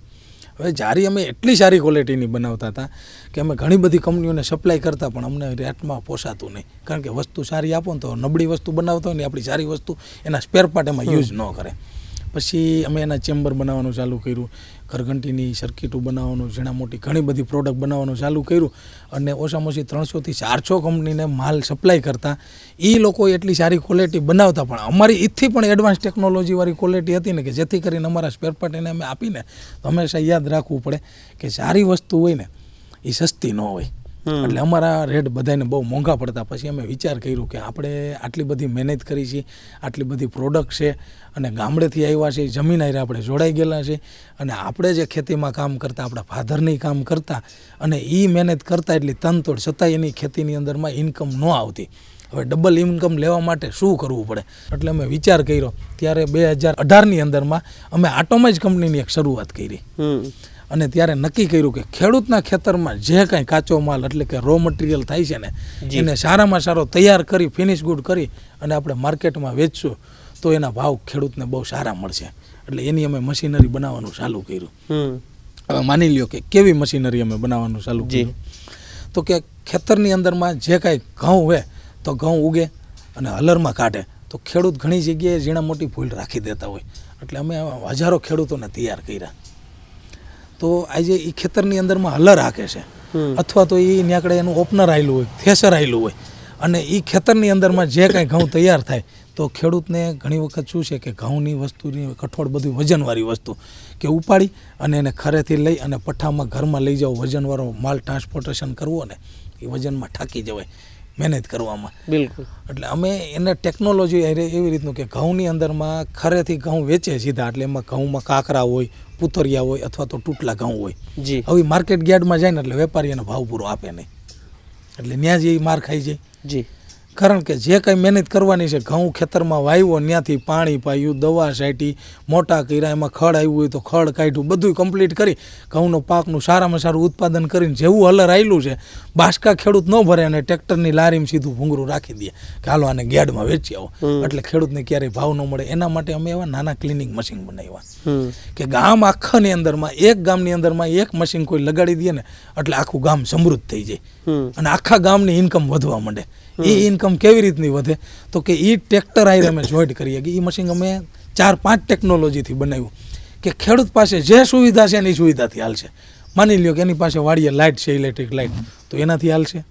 હવે જારી અમે એટલી સારી ક્વોલિટીની બનાવતા હતા કે અમે ઘણી બધી કંપનીઓને સપ્લાય કરતા, પણ અમને રેટમાં પોસાતું નહીં, કારણ કે વસ્તુ સારી આપો ને તો નબળી વસ્તુ બનાવતા હોય ને આપણી સારી વસ્તુ એના સ્પેર પાર્ટ એમાં યુઝ ન કરે. પછી અમે એના ચેમ્બર બનાવવાનું ચાલુ કર્યું, ઘરઘંટીની સર્કિટો બનાવવાનું, ઝીણા મોટી ઘણી બધી પ્રોડક્ટ બનાવવાનું ચાલુ કર્યું. અને ઓછામાં ઓછી 300 થી 400 કંપનીને માલ સપ્લાય કરતા. એ લોકો એટલી સારી ક્વોલિટી બનાવતા, પણ અમારી એથી પણ એડવાન્સ ટેકનોલોજીવાળી ક્વોલિટી હતી ને કે જેથી કરીને અમારા સ્પેર પાર્ટ એને અમે આપીને તો હંમેશા યાદ રાખવું પડે કે સારી વસ્તુ હોય ને એ સસ્તી ન હોય. એટલે અમારા રેટ બધાને બહુ મોંઘા પડતા. પછી અમે વિચાર કર્યું કે આપણે આટલી બધી મહેનત કરી છે, આટલી બધી પ્રોડક્ટ છે, અને ગામડેથી આવ્યા છે, જમીન આરે આપણે જોડાઈ ગયેલા છે, અને આપણે જે ખેતીમાં કામ કરતા, આપણા ફાધરની કામ કરતા, અને એ મહેનત કરતા એટલી તનતોડ, છતાંય એની ખેતીની અંદરમાં ઇન્કમ ન આવતી. હવે ડબલ ઇન્કમ લેવા માટે શું કરવું પડે? એટલે અમે વિચાર કર્યો. ત્યારે 2018ની અંદરમાં અમે આટોમાઇઝ કંપનીની એક શરૂઆત કરી. અને ત્યારે નક્કી કર્યું કે ખેડૂતના ખેતરમાં જે કાંઈ કાચો માલ એટલે કે રો મટીરિયલ થાય છે ને એને સારામાં સારો તૈયાર કરી ફિનિશ ગુડ કરી અને આપણે માર્કેટમાં વેચશું તો એના ભાવ ખેડૂતને બહુ સારા મળશે. એટલે એની અમે મશીનરી બનાવવાનું ચાલુ કર્યું. હવે માની લ્યો કે કેવી મશીનરી અમે બનાવવાનું ચાલુ કર્યું તો કે ખેતરની અંદરમાં જે કાંઈ ઘઉં હોય તો ઘઉં ઉગે અને હલરમાં કાઢે તો ખેડૂત ઘણી જગ્યાએ ઝીણા મોટી ભૂલ રાખી દેતા હોય. એટલે અમે હજારો ખેડૂતોને તૈયાર કર્યા. તો આજે એ ખેતરની અંદરમાં હલર હાકે છે અથવા તો એ ન્યાકડે એનું ઓપનર આવેલું હોય, થેસર આવેલું હોય અને એ ખેતરની અંદરમાં જે કાંઈ ઘઉં તૈયાર થાય તો ખેડૂતને ઘણી વખત શું છે કે ઘઉંની વસ્તુની કઠોળ બધી વજનવાળી વસ્તુ કે ઉપાડી અને એને ખરેથી લઈ અને પઠ્ઠામાં ઘરમાં લઈ જાઓ, વજનવાળો માલ ટ્રાન્સપોર્ટેશન કરવો ને એ વજનમાં થાકી જવાય મહેનત કરવામાં.
બિલકુલ.
એટલે અમે એને ટેકનોલોજી એવી રીતનું કે ઘઉંની અંદરમાં ખરેથી ઘઉં વેચે સીધા, એટલે એમાં ઘઉંમાં કાકરા હોય, પૂતરિયા હોય અથવા તો તૂટલા ઘઉં હોય. હવે માર્કેટ યાર્ડમાં જાય ને એટલે વેપારી એનો ભાવ પૂરો આપે નહીં, એટલે ત્યાં જ એ માર ખાઈ જાય. કારણ કે જે કાંઈ મહેનત કરવાની છે, ઘઉં ખેતરમાં વાવ્યો, ત્યાંથી પાણી પાયું, દવા છાંટી, મોટા કર્યા, એમાં ખડ આવ્યું હોય તો ખડ કાઢ્યું, બધું કમ્પ્લીટ કરી ઘઉંનો પાકનું સારામાં સારું ઉત્પાદન કરીને જેવું હલર આવેલું છે બાસકા ખેડૂત ન ભરે અને ટ્રેક્ટરની લારીમાં સીધું ભૂંગરું રાખી દે કે હાલો આને ગેડમાં વેચી આવો, એટલે ખેડૂતને ક્યારેય ભાવ ન મળે. એના માટે અમે એવા નાના ક્લિનિંગ મશીન બનાવ્યા કે ગામ આખાની અંદરમાં એક ગામની અંદરમાં એક મશીન કોઈ લગાડી દે ને એટલે આખું ગામ સમૃદ્ધ થઈ જાય અને આખા ગામની ઇન્કમ વધવા માંડે. એ ઇન્કમ કેવી રીતની વધે તો કે એ ટ્રેક્ટર આવીને અમે જોઈન્ટ કરીએ કે એ મશીન અમે 4-5 ટેકનોલોજીથી બનાવ્યું કે ખેડૂત પાસે જે સુવિધા છે એની સુવિધાથી હાલશે. માની લ્યો કે એની પાસે વાડીએ લાઇટ છે, ઇલેક્ટ્રિક લાઇટ, તો એનાથી હાલશે.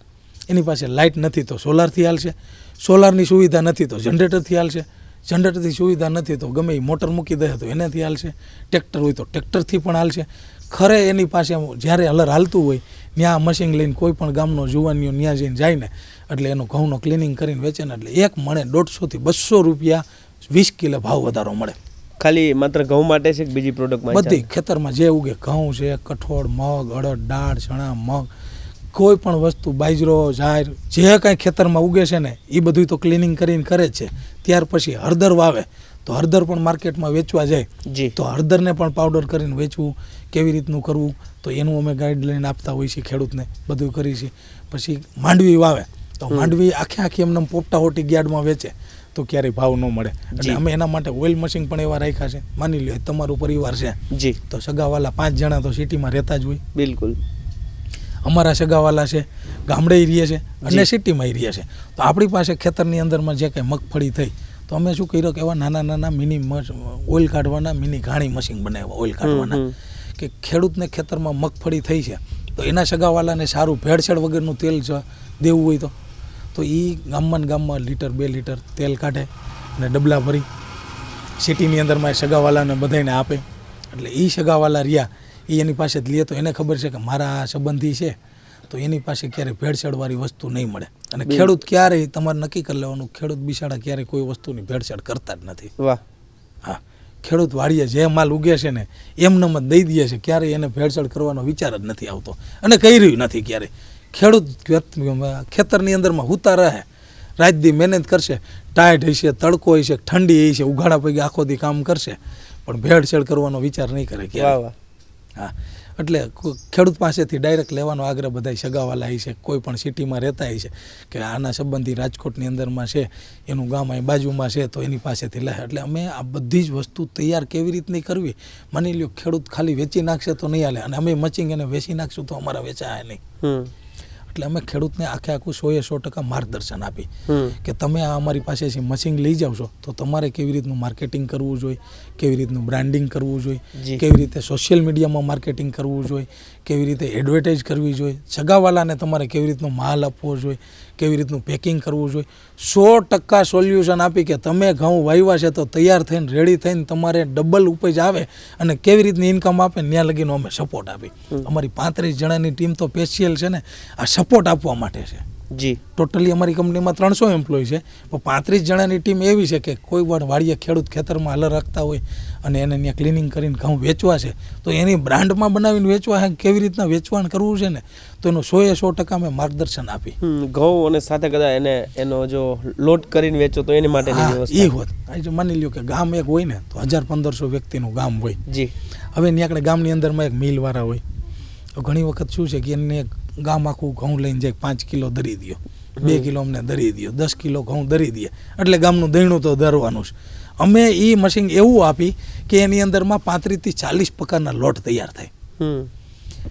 એની પાસે લાઇટ નથી તો સોલારથી હાલશે. સોલારની સુવિધા નથી તો જનરેટરથી હાલશે. જનરેટરથી સુવિધા નથી તો ગમે એ મોટર મૂકી દે તો એનાથી હાલશે. ટ્રેક્ટર હોય તો ટ્રેક્ટરથી પણ હાલશે. ખરે એની પાસે જ્યારે હલર હાલતું હોય ત્યાં મશીન લઈને કોઈ પણ ગામનો જુવાનીઓ ત્યાં જઈને જાય ને એટલે એનો ઘઉંનો ક્લિનિંગ કરીને વેચે ને એટલે એક મણે 150 થી 200 રૂપિયા 20 કિલો ભાવ વધારો મળે.
ખાલી માત્ર ઘઉં માટે છે કે બીજી પ્રોડક્ટ?
બધી ખેતરમાં જે ઉગે, ઘઉં છે, કઠોળ, મગ, અડદ, દાળ, ચણા, મગ, કોઈ પણ વસ્તુ, બાજરો, જાર, જે કાંઈ ખેતરમાં ઉગે છે ને એ બધું તો ક્લિનિંગ કરીને કરે જ છે. ત્યાર પછી હળદર વાવે તો હળદર પણ માર્કેટમાં વેચવા જાય તો હળદરને પણ પાવડર કરીને વેચવું કેવી રીતનું કરવું તો એનું અમે ગાઈડલાઈન આપતા હોઈએ છીએ ખેડૂતને, બધું કરી છીએ. પછી માંડવી વાવે તો માંડવી આખી એમને પોપટા હોટી યાર્ડમાં વેચે તો ક્યારેય ભાવ ન મળે. એટલે અમે એના માટે ઓઇલ મશીન પણ એવા રાખ્યા છે. માની લો તમારું પરિવાર છે તો સગાવાલા 5 જણા તો સિટીમાં રહેતા જ હોય.
બિલકુલ.
અમારા સગાવાલા છે ગામડે રહીએ છે અને સિટીમાં રહીએ છે. તો આપણી પાસે ખેતરની અંદરમાં જે કંઈ મગફળી થઈ તો અમે શું કર્યું કે એવા નાના મિની ઓઇલ કાઢવાના મિની ઘાણી મશીન બનાવ્યા ઓઇલ કાઢવાના કે ખેડૂતને ખેતરમાં મગફળી થઈ છે તો એના સગાવાલાને સારું ભેળસેળ વગરનું તેલ દેવું હોય તો એ ગામમાં લીટર 2 લીટર તેલ કાઢે અને ડબલા ભરી સિટીની અંદરમાં સગાવાલાને બધાને આપે. એટલે એ સગાવાલા રહ્યા એ એની પાસે જ લે તો એને ખબર છે કે મારા સંબંધી છે તો એની પાસે ક્યારેય ભેળસેળવાળી વસ્તુ નહીં મળે. અને ખેડૂત ક્યારેય તમારે નક્કી કરી લેવાનું, ખેડૂત બિચારા ક્યારેય કોઈ વસ્તુની ભેળસેળ કરતા જ નથી. હા, ખેડૂત વાડીએ જે માલ ઉગે છે ને એમનેમ જ દઈ દે છે, ક્યારેય એને ભેળસેળ કરવાનો વિચાર જ નથી આવતો અને કર્યું નથી ક્યારેય. ખેડૂત ખેતરની અંદરમાં હુતા રહે, રાત દી મહેનત કરશે, ટાઈટ હશે, તડકો હશે, ઠંડી હશે, ઉઘાડા પૈકી આખો દી કામ કરશે પણ ભેળસેળ કરવાનો વિચાર નહીં કરે ક્યારે. હા, એટલે ખેડૂત પાસેથી ડાયરેક્ટ લેવાનો આગ્રહ બધા સગાવાલા છે, કોઈ પણ સિટીમાં રહેતા છે કે આના સંબંધી રાજકોટની અંદરમાં છે, એનું ગામ અહીં બાજુમાં છે તો એની પાસેથી લે. એટલે અમે આ બધી જ વસ્તુ તૈયાર કેવી રીતની કરવી, માની લ્યો ખેડૂત ખાલી વેચી નાખશે તો નહીં હાલે અને અમે મચીંગ એને વેચી નાખશું તો અમારા વેચાય નહીં. એટલે અમે ખેડૂતને આખું 100% માર્ગદર્શન આપી કે તમે આ અમારી પાસેથી મશીન લઈ જાવ છો તો તમારે કેવી રીતનું માર્કેટિંગ કરવું જોઈએ, કેવી રીતનું બ્રાન્ડિંગ કરવું જોઈએ, કેવી રીતે સોશિયલ મીડિયામાં માર્કેટિંગ કરવું જોઈએ, કેવી રીતે એડવર્ટાઇઝ કરવી જોઈએ, સગાવાલાને તમારે કેવી રીતનો માલ આપવો જોઈએ, કેવી રીતનું પેકિંગ કરવું જોઈએ. 100% સોલ્યુશન આપી કે તમે ઘઉં વાવ્યા છે તો તૈયાર થઈને રેડી થઈને તમારે ડબલ ઉપજ આવે અને કેવી રીતની ઇન્કમ આપે ત્યાં લગીનો અમે સપોર્ટ આપી. અમારી 35 જણાની ટીમ તો સ્પેશિયલ છે ને આ સપોર્ટ આપવા માટે છે.
જી
ટોટલી અમારી કંપનીમાં 300 એમ્પ્લોય છે, પણ 35 જણાની ટીમ એવી છે કે કોઈ વાર વાડીએ ખેડૂત ખેતરમાં હાલર રાખતા હોય અને એને ત્યાં ક્લિનિંગ કરીને ઘઉં વેચવા છે તો એની બ્રાન્ડમાં બનાવીને વેચવા છે, કેવી રીતના વેચવાણ કરવું છે ને તો એનું 100% અમે માર્ગદર્શન આપી.
ઘઉં અને સાથે કદાચ એનો જો લોટ કરીને વેચો તો એની માટેની
એ
વ્યવસ્થા.
હોત આજે માની લ્યો કે ગામ એક હોય ને તો 1000-1500 વ્યક્તિનું ગામ હોય.
જી
હવે ત્યાં આપણે ગામની અંદરમાં એક મિલવાળા હોય તો ઘણી વખત શું છે કે એને ગામ આખું ઘઉં લઈને જાય 5 કિલો દરી દો, 2 કિલો અમને દરી દો, 10 કિલો ઘઉં દરી દે એટલે ગામનું દહીણું તો દરવાનું છે. અમે એ મશીન એવું આપી કે એની અંદરમાં 35 થી 40 પ્રકારના લોટ તૈયાર થાય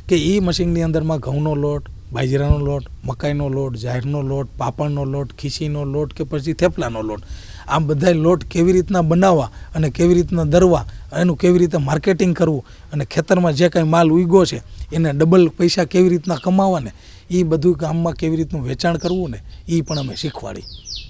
કે એ મશીનની અંદરમાં ઘઉંનો લોટ, બાજરાનો લોટ, મકાઈનો લોટ, જાહેરનો લોટ, પાપડનો લોટ, ખીસીનો લોટ કે પછી થેપલાનો લોટ, આ બધા લોટ કેવી રીતના બનાવવા અને કેવી રીતના દરવા, એનું કેવી રીતે માર્કેટિંગ કરવું અને ખેતરમાં જે કાંઈ માલ ઉગ્યો છે એને ડબલ પૈસા કેવી રીતના કમાવા ને એ બધું ગામમાં કેવી રીતનું વેચાણ કરવું ને એ પણ અમે શીખવાડી.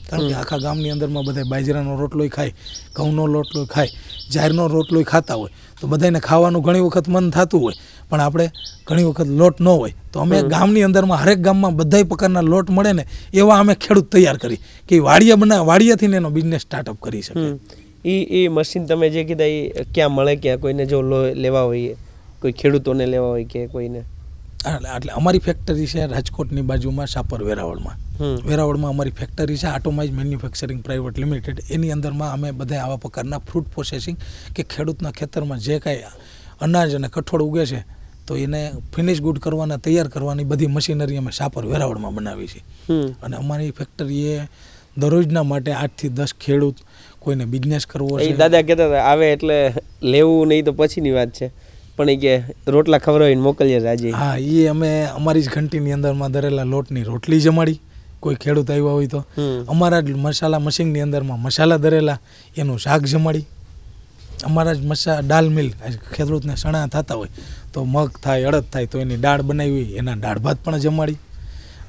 કારણ કે આખા ગામની અંદરમાં બધા બાજરાનો રોટલોય ખાય, ઘઉંનો રોટલો ખાય, જાહેરનો રોટલોય ખાતા હોય તો બધાને ખાવાનું ઘણી વખત મન થતું હોય પણ આપણે ઘણી વખત લોટ ન હોય તો અમે ગામની અંદરમાં હરેક ગામમાં બધા પ્રકારના લોટ મળે ને એવા અમે ખેડૂત તૈયાર કરી કે વાડિયાથી એનો બિઝનેસ સ્ટાર્ટઅપ કરી શકે.
એ મશીન તમે જે કીધા એ ક્યાં મળે, ક્યાં કોઈને જો લેવા હોય, કોઈ ખેડૂતોને લેવા હોય કે કોઈને?
એટલે અમારી ફેક્ટરી છે રાજકોટની બાજુમાં શાપર વેરાવળમાં. વેરાવળમાં અમારી ફેક્ટરી છે આટોમાઇઝ મેન્યુફેક્ચરિંગ પ્રાઇવેટ લિમિટેડ. એની અંદરમાં અમે બધા આવા પ્રકારના ફ્રૂટ પ્રોસેસિંગ કે ખેડૂતના ખેતરમાં જે કાંઈ અનાજ અને કઠોળ ઉગે છે તો એને ફિનિશ ગુડ કરવાના, તૈયાર કરવાની બધી મશીનરી અમે શાપર વેરાવળમાં બનાવી છે. અને અમારી ફેક્ટરીએ દરરોજના માટે 8 થી 10 ખેડૂત કોઈને બિઝનેસ કરવો છે.
દાદા કહેતા હતા આવે એટલે લેવું નહીં તો પછીની વાત છે પણ એ કે રોટલા ખવડાવીને મોકલીએ આજે.
હા, એ અમે અમારી જ ઘંટીની અંદરમાં દરેલા લોટની રોટલી જમાડી કોઈ ખેડૂત આવ્યા હોય તો. અમારા જ મસાલા મશીનની અંદરમાં મસાલા દરેલા એનું શાક જમાડી. અમારા જ દાળ મિલ ખેડૂતને સણા થતા હોય તો મગ થાય, અડદ થાય તો એની દાળ બનાવી હોય એના દાળ ભાત પણ જમાડી.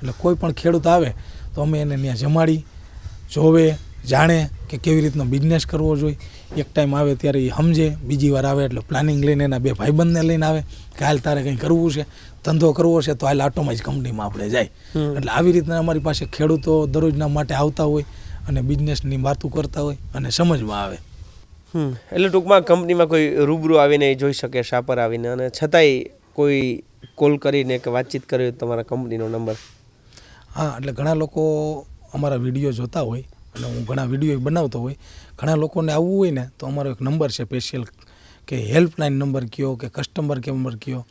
એટલે કોઈ પણ ખેડૂત આવે તો અમે એને ત્યાં જમાડી, જોવે, જાણે કે કેવી રીતનો બિઝનેસ કરવો જોઈએ. એક ટાઈમ આવે ત્યારે એ સમજે, બીજી વાર આવે એટલે પ્લાનિંગ લઈને એના 2 ભાઈબંધને લઈને આવે કે હાલ તારે કંઈ કરવું છે, ધંધો કરવો છે તો હાલ આટોમાઇઝ કંપનીમાં આપણે જાય. એટલે આવી રીતના અમારી પાસે ખેડૂતો દરરોજના માટે આવતા હોય અને બિઝનેસની વાતો કરતા હોય અને સમજમાં આવે.
એટલે ટૂંકમાં કંપનીમાં કોઈ રૂબરૂ આવીને જોઈ શકે શાપર આવીને, અને છતાંય કોઈ કોલ કરીને કે વાતચીત કરે તમારા કંપનીનો નંબર?
હા, એટલે ઘણા લોકો અમારા વિડીયો જોતા હોય અને હું ઘણા વિડીયો બનાવતો હોય, ઘણા લોકોને આવવું હોય ને તો અમારો એક નંબર છે સ્પેશિયલ કે હેલ્પલાઇન નંબર કયો કે કસ્ટમર કેર નંબર કયો,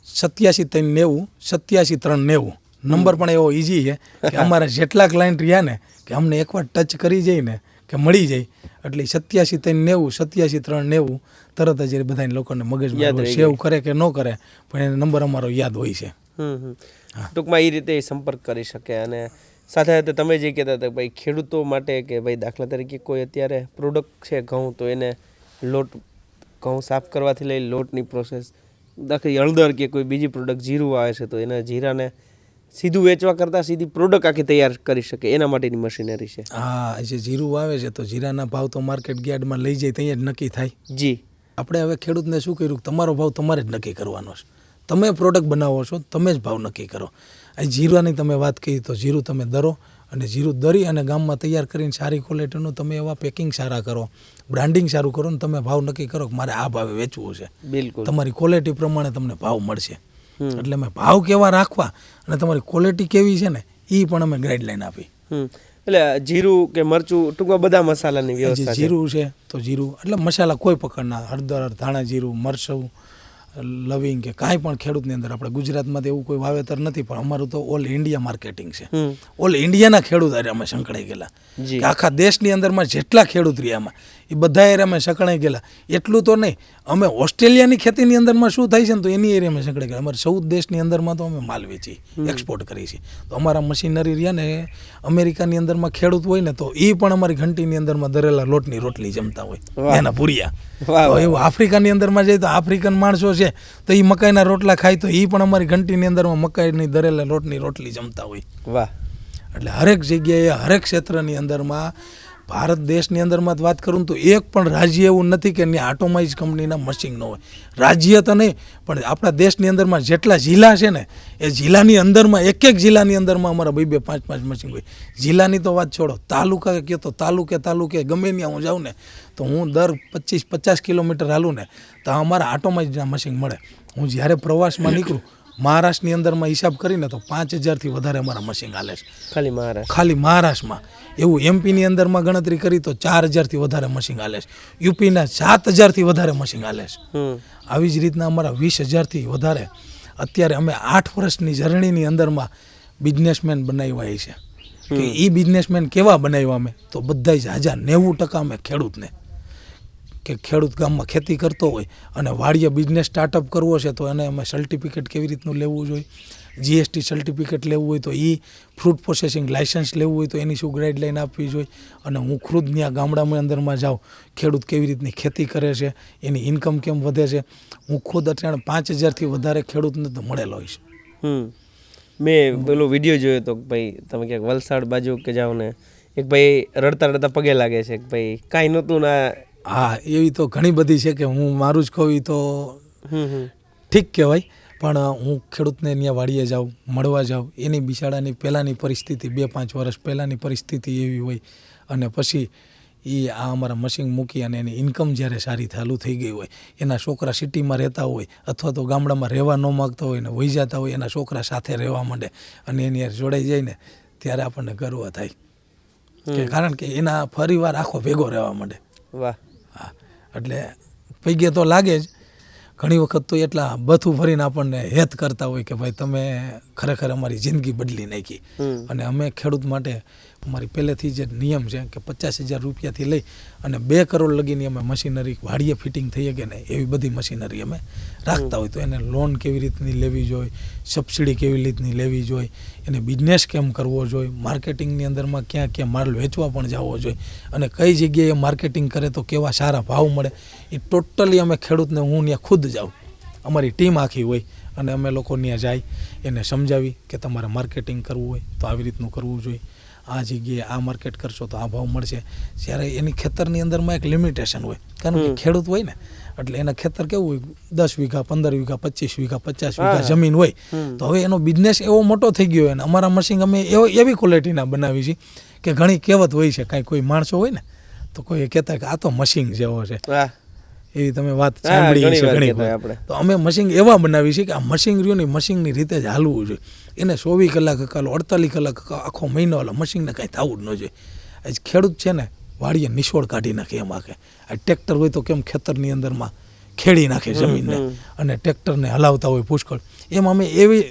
87 390 87 390 નંબર પણ એવો ઇઝી છે કે અમારા જેટલા ક્લાયન્ટ રહ્યા ને કે અમને એકવાર ટચ કરી જાય ને કે મળી જાય એટલે 87 390 87 390 તરત જ બધા લોકોને મગજમાં સેવ કરે કે ન કરે પણ એને નંબર અમારો યાદ હોય છે.
ટૂંકમાં એ રીતે સંપર્ક કરી શકે. અને સાથે સાથે તમે જે કહેતા હતા ભાઈ ખેડૂતો માટે કે ભાઈ દાખલા તરીકે કોઈ અત્યારે પ્રોડક્ટ છે ઘઉં તો એને લોટ ઘઉં સાફ કરવાથી લઈ લોટની પ્રોસેસ, દાખલા હળદર કે કોઈ બીજી પ્રોડક્ટ જીરું આવે છે તો એના જીરાને સીધું વેચવા કરતાં સીધી પ્રોડક્ટ આખી તૈયાર કરી શકે એના માટેની મશીનરી છે.
હા, જે જીરું આવે છે તો જીરાના ભાવ તો માર્કેટ યાર્ડમાં લઈ જાય ત્યાં જ નક્કી થાય.
જી,
આપણે હવે ખેડૂતને શું કર્યું, તમારો ભાવ તમારે જ નક્કી કરવાનો છે. તમે પ્રોડક્ટ બનાવો છો, તમે જ ભાવ નક્કી કરો. આ જીરાની તમે વાત કરી તો જીરું તમે દરો અને જીરું દરી અને ગામમાં તૈયાર કરીને સારી ક્વોલિટીનું તમે એવા પેકિંગ સારા કરો, બ્રાન્ડિંગ સારું કરો ને તમે ભાવ નક્કી કરો કે મારે આ ભાવે વેચવું છે.
બિલકુલ
તમારી ક્વોલિટી પ્રમાણે તમને ભાવ મળશે. એટલે અમે ભાવ કેવા રાખવા અને તમારી ક્વોલિટી કેવી છે ને એ પણ અમે ગાઈડલાઈન આપી.
એટલે જીરું કે મરચું ટૂંકમાં બધા મસાલાની વ્યવસ્થા છે.
જીરું છે તો જીરું એટલે મસાલા કોઈ પ્રકારના હળદર, ધાણા જીરું, મરચું, લવિંગ કે કાંઈ પણ ખેડૂતની અંદર આપણે ગુજરાતમાં એવું કોઈ વાવેતર નથી પણ અમારું તો ઓલ ઇન્ડિયા માર્કેટિંગ છે. ઓલ ઇન્ડિયાના ખેડૂત અરે અમે સંકળાઈ ગયેલા કે આખા દેશની અંદરમાં જેટલા ખેડૂત રહ્યા એમાં એ બધા એરિયા અમે સંકળાઈ ગયેલા. એટલું તો નહીં, અમે ઓસ્ટ્રેલિયાની ખેતીની અંદરમાં શું થાય છે ને તો એની એરિયા અમે સંકળાઈ ગયા. અમારે 14 દેશની અંદરમાં તો અમે માલ વેચી એક્સપોર્ટ કરી છે. તો અમારા મશીનરી રહ્યા ને અમેરિકાની અંદરમાં ખેડૂત હોય ને તો એ પણ અમારી ઘંટીની અંદરમાં દરેલા લોટની રોટલી જમતા હોય એના પૂરિયા. એવું આફ્રિકાની અંદરમાં જાય તો આફ્રિકન માણસો છે તો એ મકાઈના રોટલા ખાય તો એ પણ અમારી ઘંટીની અંદરમાં મકાઈની દરેલા લોટની રોટલી જમતા હોય.
વાહ.
એટલે હરેક જગ્યાએ હરેક ક્ષેત્રની અંદરમાં ભારત દેશની અંદરમાં જ વાત કરું ને તો એક પણ રાજ્ય એવું નથી કે એની આટોમાઇઝ કંપનીના મશીન ન હોય. રાજ્ય તો નહીં પણ આપણા દેશની અંદરમાં જેટલા જિલ્લા છે ને એ જિલ્લાની અંદરમાં એક જિલ્લાની અંદરમાં અમારા 2-2, 5-5 મશીન હોય. જિલ્લાની તો વાત છોડો, તાલુકા કે તો તાલુકે ગમે ત્યાં હું જાઉં ને તો હું દર 25-50 કિલોમીટર હાલું ને તો અમારા આટોમાઇઝના મશીન મળે. હું જ્યારે પ્રવાસમાં નીકળું મહારાષ્ટ્રની અંદરમાં હિસાબ કરીને તો 5000થી વધારે અમારા મશીન હાલે છે ખાલી મહારાષ્ટ્રમાં. એવું એમપીની અંદરમાં ગણતરી કરી તો 4000થી વધારે મશીન હાલે છે. યુપીના 7000થી વધારે મશીન હાલે છે. આવી જ રીતના અમારા 20000થી વધારે અત્યારે અમે 8 વર્ષની જર્નીની અંદરમાં બિઝનેસમેન બનાવ્યા છે. કે એ બિઝનેસમેન કેવા બનાવ્યા અમે તો બધા જ 90% અમે ખેડૂતને, કે ખેડૂત ગામમાં ખેતી કરતો હોય અને વાડીએ બિઝનેસ સ્ટાર્ટઅપ કરવો છે તો એને અમે સર્ટિફિકેટ કેવી રીતનું લેવું જોઈએ, જીએસટી સર્ટિફિકેટ લેવું હોય તો એ ફ્રૂટ પ્રોસેસિંગ લાઇસન્સ લેવું હોય તો એની શું ગાઈડલાઈન આપવી જોઈએ. અને હું ખુદ ત્યાં ગામડામાં અંદરમાં જાઉં, ખેડૂત કેવી રીતની ખેતી કરે છે, એની ઇન્કમ કેમ વધે છે. હું ખુદ અત્યારે 5000થી વધારે ખેડૂતને તો મળેલો હોય છે.
મેં પેલો વિડીયો જોયો તો ભાઈ તમે ક્યાંક વલસાડ બાજુ કે જાઓ ને એક ભાઈ રડતા પગે લાગે છે કે ભાઈ કાંઈ નહોતું ના.
હા, એવી તો ઘણી બધી છે કે હું મારું જ કહું તો ઠીક કહેવાય, પણ હું ખેડૂતને ત્યાં વાડીએ જાઉં, મળવા જાઉં, એની બિચારાની પહેલાંની પરિસ્થિતિ 2-5 વર્ષ પહેલાંની પરિસ્થિતિ એવી હોય અને પછી એ આ અમારા મશીન મૂકી અને એની ઇન્કમ જ્યારે સારી ચાલુ થઈ ગઈ હોય, એના છોકરા સિટીમાં રહેતા હોય અથવા તો ગામડામાં રહેવા ન માગતા હોય ને વહી જતા હોય, એના છોકરા સાથે રહેવા માંડે અને એની યાર જોડાઈ જાય ને ત્યારે આપણને ગર્વ થાય કે કારણ કે એના પરિવાર આખો ભેગો રહેવા માંડે.
વાહ.
હા, એટલે પૈગે તો લાગે જ. ઘણી વખત તો એટલા બથું ભરીને આપણને હેત કરતા હોય કે ભાઈ તમે ખરેખર અમારી જિંદગી બદલી નાખી. અને અમે ખેડૂત માટે અમારી પહેલેથી જે નિયમ છે કે 50,000 રૂપિયાથી લઈ અને 2 કરોડ લગીની અમે મશીનરી વાડીએ ફિટિંગ થઈ શકે ને એવી બધી મશીનરી અમે રાખતા હોય. તો એને લોન કેવી રીતની લેવી જોઈએ, સબસિડી કેવી રીતની લેવી જોઈએ, એને બિઝનેસ કેમ કરવો જોઈએ, માર્કેટિંગની અંદરમાં ક્યાં માલ વેચવા પણ જવો જોઈએ અને કઈ જગ્યાએ માર્કેટિંગ કરે તો કેવા સારા ભાવ મળે, એ ટોટલી અમે ખેડૂતને હું ત્યાં ખુદ જાઉં, અમારી ટીમ આખી હોય અને અમે લોકો ત્યાં જાય એને સમજાવી કે તમારે માર્કેટિંગ કરવું હોય તો આવી રીતનું કરવું જોઈએ, આ જગ્યાએ આ માર્કેટ કરશો તો આ ભાવ મળશે. જ્યારે એની ખેતરની અંદરમાં એક લિમિટેશન હોય, કારણ કે ખેડૂત હોય ને એટલે એના ખેતર કેવું હોય 10 વીઘા, 15 વીઘા, 25 વીઘા, 50 વીઘા જમીન હોય. તો હવે એનો બિઝનેસ એવો મોટો થઈ ગયો હોય ને અમારા મશીન અમે એવી ક્વોલિટીના બનાવી છે કે ઘણી કહેવત હોય છે, કાંઈ કોઈ માણસો હોય ને તો કોઈ કહેતા કે આ તો મશીન જેવો છે, એવી તમે વાત સાંભળી છે ઘણી વાર. તો અમે મશીન એવા બનાવી છે કે આ મશીન રહ્યું ને મશીનની રીતે જ હાલવું જોઈએ. એને 24 કલાક હકાલો, 48 કલાક આખો મહિનો હાલો, મશીનને કાંઈ થવું જ ન જોઈએ. આજ ખેડૂત છે ને વાડીએ નિશોળ કાઢી નાખે એમ આખે. આ ટ્રેક્ટર હોય તો કેમ ખેતરની અંદરમાં ખેડી નાખે જમીનને અને ટ્રેક્ટરને હલાવતા હોય પુષ્કળ, એમ અમે એવી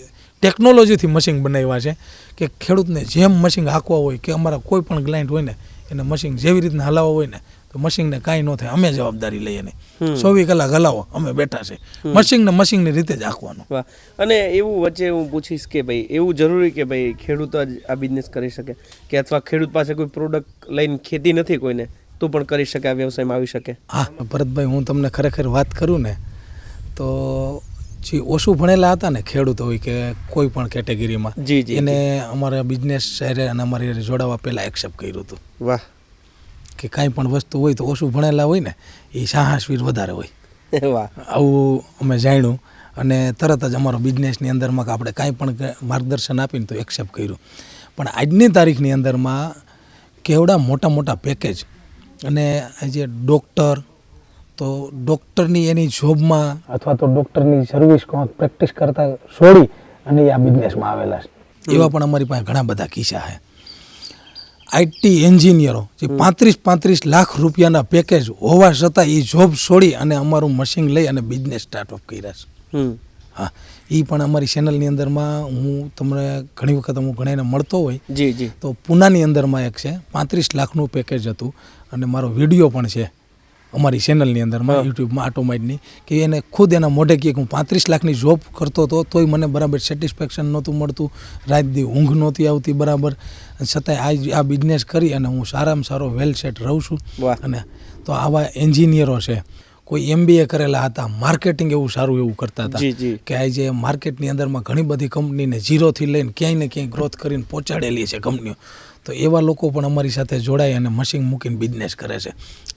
ટેકનોલોજીથી મશીન બનાવ્યા છે કે ખેડૂતને જેમ મશીન હાંકવા હોય કે અમારા કોઈ પણ ક્લાયન્ટ હોય ને એને મશીન જેવી રીતના હલાવવા હોય ને તો મશીનને કાંઈ ન થાય, અમે જવાબદારી લઈએ ને 24 કલાક હલાવો, અમે બેઠા છે. મશીનની રીતે જ આંકવાનું.
અને એવું વચ્ચે હું પૂછીશ કે ભાઈ એવું જરૂરી કે ભાઈ ખેડૂત જ આ બિઝનેસ કરી શકે કે અથવા ખેડૂત પાસે કોઈ પ્રોડક્ટ લઈને ખેતી નથી કોઈને તો પણ કરી શકે, આ વ્યવસાયમાં આવી શકે?
હા ભરતભાઈ, હું તમને ખરેખર વાત કરું ને તો જે ઓછું ભણેલા હતા ને ખેડૂત હોય કે કોઈ પણ કેટેગરીમાં, એને અમારા બિઝનેસ સાથે અને અમારી જોડાવા પહેલાં એક્સેપ્ટ કર્યું હતું.
વાહ.
કે કાંઈ પણ વસ્તુ હોય તો ઓછું ભણેલા હોય ને એ સાહસવીર વધારે હોય.
વાહ.
આવું અમે જાણ્યું અને તરત જ અમારો બિઝનેસની અંદરમાં કે આપણે કાંઈ પણ માર્ગદર્શન આપીને તો એક્સેપ્ટ કર્યું. પણ આજની તારીખની અંદરમાં કેવડા મોટા પેકેજ અને જે ડૉક્ટર, તો ડૉક્ટરની એની જોબમાં અથવા તો ડૉક્ટરની સર્વિસ પ્રેક્ટિસ કરતા છોડી અને આ બિઝનેસમાં આવેલા છે. એવા પણ અમારી પાસે ઘણા બધા કિસ્સા છે. આઈટી એન્જિનિયરો જે 35 લાખ રૂપિયાના પેકેજ હોવા છતાં એ જોબ છોડી અને અમારું મશીન લઈ અને બિઝનેસ સ્ટાર્ટઅપ કર્યા છે. હા, એ પણ અમારી ચેનલની અંદરમાં હું તમને ઘણી વખત હું ઘણાને મળતો હોય તો પૂનાની અંદરમાં એક છે 35 લાખનું પેકેજ હતું અને મારો વિડીયો પણ છે અમારી ચેનલની અંદરમાં યુટ્યુબમાં આટોમાઇડની, કે એને ખુદ એના મોઢે કહે કે હું 35 લાખની જોબ કરતો હતો તોય મને બરાબર સેટિસ્ફેક્શન નહોતું મળતું, રાત દી ઊંઘ નહોતી આવતી બરાબર, છતાંય આ બિઝનેસ કરી અને હું સારામાં સારો વેલ સેટ રહું છું. અને તો આવા એન્જિનિયરો છે, કોઈ MBA કરેલા હતા, માર્કેટિંગ એવું સારું એવું કરતા હતા કે આજે માર્કેટની અંદરમાં ઘણી બધી કંપનીને 0થી લઈને ક્યાંય ને ક્યાંય ગ્રોથ કરીને પહોંચાડેલી છે કંપનીઓ. તો એવા લોકો પણ અમારી સાથે જોડાય અને મશીન મૂકીને બિઝનેસ કરે છે.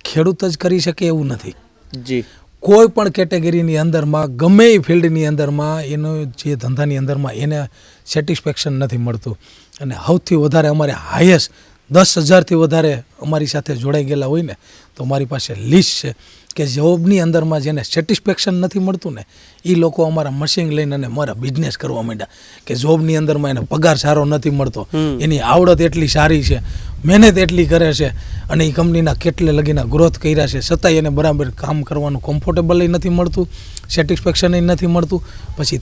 ખેડૂત જ કરી શકે એવું નથી.
જી
કોઈ પણ કેટેગરીની અંદરમાં ગમે એ ફિલ્ડની અંદરમાં એનો જે ધંધાની અંદરમાં એને સેટિસ્ફેક્શન નથી મળતું. અને સૌથી વધારે અમારે હાઈએસ્ટ 10,000થી વધારે અમારી સાથે જોડાઈ ગયેલા હોય ને તો મારી પાસે લિસ્ટ છે કે જોબની અંદરમાં જેને સેટિસ્ફેક્શન નથી મળતું ને એ લોકો અમારા મશીન લઈને અને મારા બિઝનેસ કરવા માંડ્યા કે જોબની અંદરમાં એને પગાર સારો નથી મળતો, એની આવડત એટલી સારી છે, મહેનત એટલી કરે છે અને એ કંપનીના કેટલે લગીના ગ્રોથ કર્યા છે છતાંય એને બરાબર કામ કરવાનું કમ્ફર્ટેબલ નથી મળતું, સેટિસ્ફેક્શન નથી મળતું.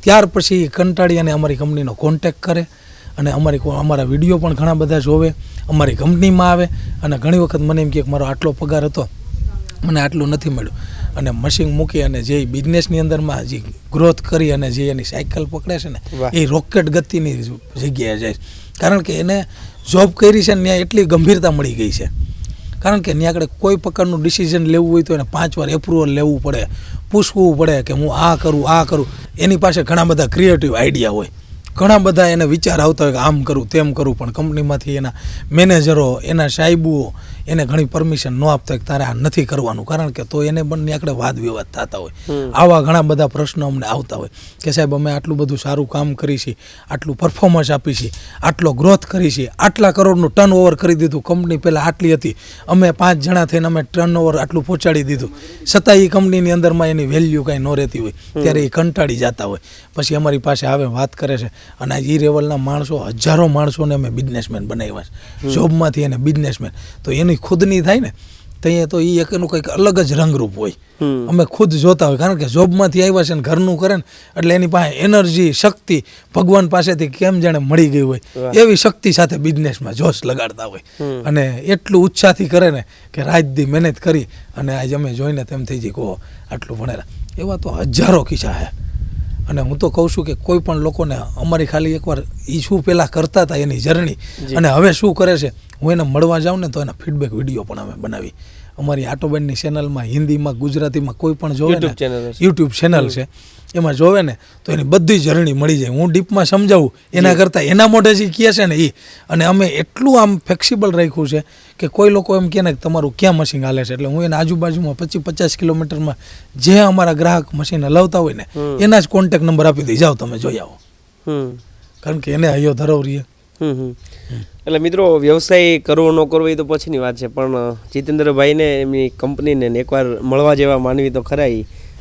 ત્યાર પછી એ કંટાળી અને અમારી કંપનીનો કોન્ટેક્ટ કરે અને અમારા વિડીયો પણ ઘણા બધા જોવે, અમારી કંપનીમાં આવે અને ઘણી વખત મને એમ કહે કે મારો આટલો પગાર હતો, મને આટલું નથી મળ્યું. અને મશીન મૂકી અને જે બિઝનેસની અંદરમાં જે ગ્રોથ કરી અને જે એની સાયકલ પકડે છે ને એ રોકેટ ગતિની જગ્યાએ જાય. કારણ કે એને જોબ કરી છે ને ત્યાં એટલી ગંભીરતા મળી ગઈ છે. કારણ કે ત્યાં આગળ કોઈ પ્રકારનું ડિસિઝન લેવું હોય તો એને 5 વાર એપ્રુવલ લેવું પડે, પૂછવું પડે કે હું આ કરું. એની પાસે ઘણા બધા ક્રિએટિવ આઈડિયા હોય, ઘણા બધા એને વિચાર આવતા હોય કે આમ કરું તેમ કરું, પણ કંપનીમાંથી એના મેનેજરો, એના સાહેબુઓ એને ઘણી પરમિશન ન આપતા કે તારે આ નથી કરવાનું. કારણ કે તો એને બંને આગળ વાદ વિવાદ થતા હોય. આવા ઘણા બધા પ્રશ્નો અમને આવતા હોય કે સાહેબ અમે આટલું બધું સારું કામ કરી છીએ, આટલું પરફોર્મન્સ આપી છીએ, આટલો ગ્રોથ કરી છીએ, આટલા કરોડનું ટર્ન ઓવર કરી દીધું, કંપની પહેલાં આટલી હતી, અમે 5 જણા થઈને અમે ટર્ન ઓવર આટલું પહોંચાડી દીધું, છતાં એ કંપનીની અંદરમાં એની વેલ્યુ કાંઈ ન રહેતી હોય ત્યારે એ કંટાળી જતા હોય. પછી અમારી પાસે આવે, વાત કરે છે અને આ ઈ લેવલના માણસો, હજારો માણસોને અમે બિઝનેસમેન બનાવ્યા છે, જોબમાંથી એને બિઝનેસમેન. તો એની ખુદની થાય ને ત્યાં તો એ એનું કંઈક અલગ જ રંગરૂપ હોય. અમે ખુદ જોતા હોય, કારણ કે જોબમાંથી આવ્યા છે ને ઘરનું કરે ને એટલે એની પાસે એનર્જી, શક્તિ ભગવાન પાસેથી કેમ જાણે મળી ગઈ હોય એવી શક્તિ સાથે બિઝનેસમાં જોશ લગાડતા હોય અને એટલું ઉત્સાહથી કરે ને કે રાત દી મહેનત કરી અને આજે અમે જોઈને તેમ થઈ જઈએ કહો આટલું ભણેલા. એવા તો હજારો કિસ્સા છે. અને હું તો કહું છું કે કોઈ પણ લોકોને અમારી ખાલી એકવાર એ શું પહેલાં કરતા હતા એની જર્ની અને હવે શું કરે છે, હું એને મળવા જાઉં ને તો એના ફીડબેક વિડીયો પણ અમે બનાવી. અમારી આટોબેનની ચેનલમાં હિન્દીમાં, ગુજરાતીમાં કોઈ પણ જોવે ને, યુટ્યુબ ચેનલ છે એમાં જોવે ને તો એની બધી જર્ની મળી જાય. હું ડીપમાં સમજાવું એના કરતાં એના મોઢે જે કહે છે ને એ. અને અમે એટલું આમ ફ્લેક્સિબલ રાખ્યું છે કે કોઈ લોકો એમ કહે ને કે તમારું ક્યાં મશીન હાલે છે, એટલે હું એના આજુબાજુમાં 25-50 કિલોમીટરમાં જે અમારા ગ્રાહક મશીન હલાવતા હોય ને એના જ કોન્ટેક્ટ નંબર આપી દઈ, જાઓ તમે જોઈ આવો. કારણ કે એને હૈયો ધરાવ રહીએ.
એટલે મિત્રો, વ્યવસાય કરવો ન કરવો એ તો પછીની વાત છે, પણ જીતેન્દ્રભાઈને એમની કંપનીને એકવાર મળવા જેવા માનવી તો ખરા.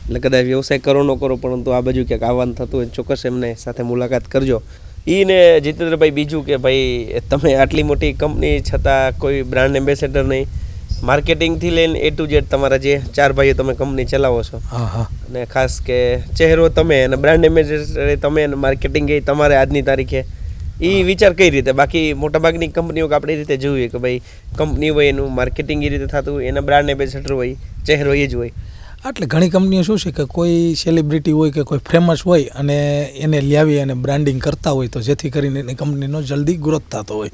એટલે કદાચ વ્યવસાય કરો ન કરો પરંતુ આ બાજુ ક્યાંક આવવાનું થતું હોય ચોક્કસ એમને સાથે મુલાકાત કરજો. ને જીતેન્દ્રભાઈ, બીજું કે ભાઈ તમે આટલી મોટી કંપની છતાં કોઈ બ્રાન્ડ એમ્બેસેડર નહીં, માર્કેટિંગથી લઈને A to Z તમારા જે 4 ભાઈઓ તમે કંપની ચલાવો છો અને ખાસ કે ચહેરો તમે અને બ્રાન્ડ એમ્બેસેડર તમે અને માર્કેટિંગ એ તમારે આજની તારીખે એ વિચાર કઈ રીતે? બાકી મોટાભાગની કંપનીઓ આપણે એ રીતે જોઈએ કે ભાઈ કંપની હોય એનું માર્કેટિંગ એ રીતે થતું હોય, એના બ્રાન્ડ એમ્બેસેડર હોય, ચહેરો એ જ હોય.
એટલે ઘણી કંપનીઓ શું છે કે કોઈ સેલિબ્રિટી હોય કે કોઈ ફેમસ હોય અને એને લાવી અને બ્રાન્ડિંગ કરતા હોય તો જેથી કરીને એની કંપનીનો જલ્દી ગ્રોથ થતો હોય.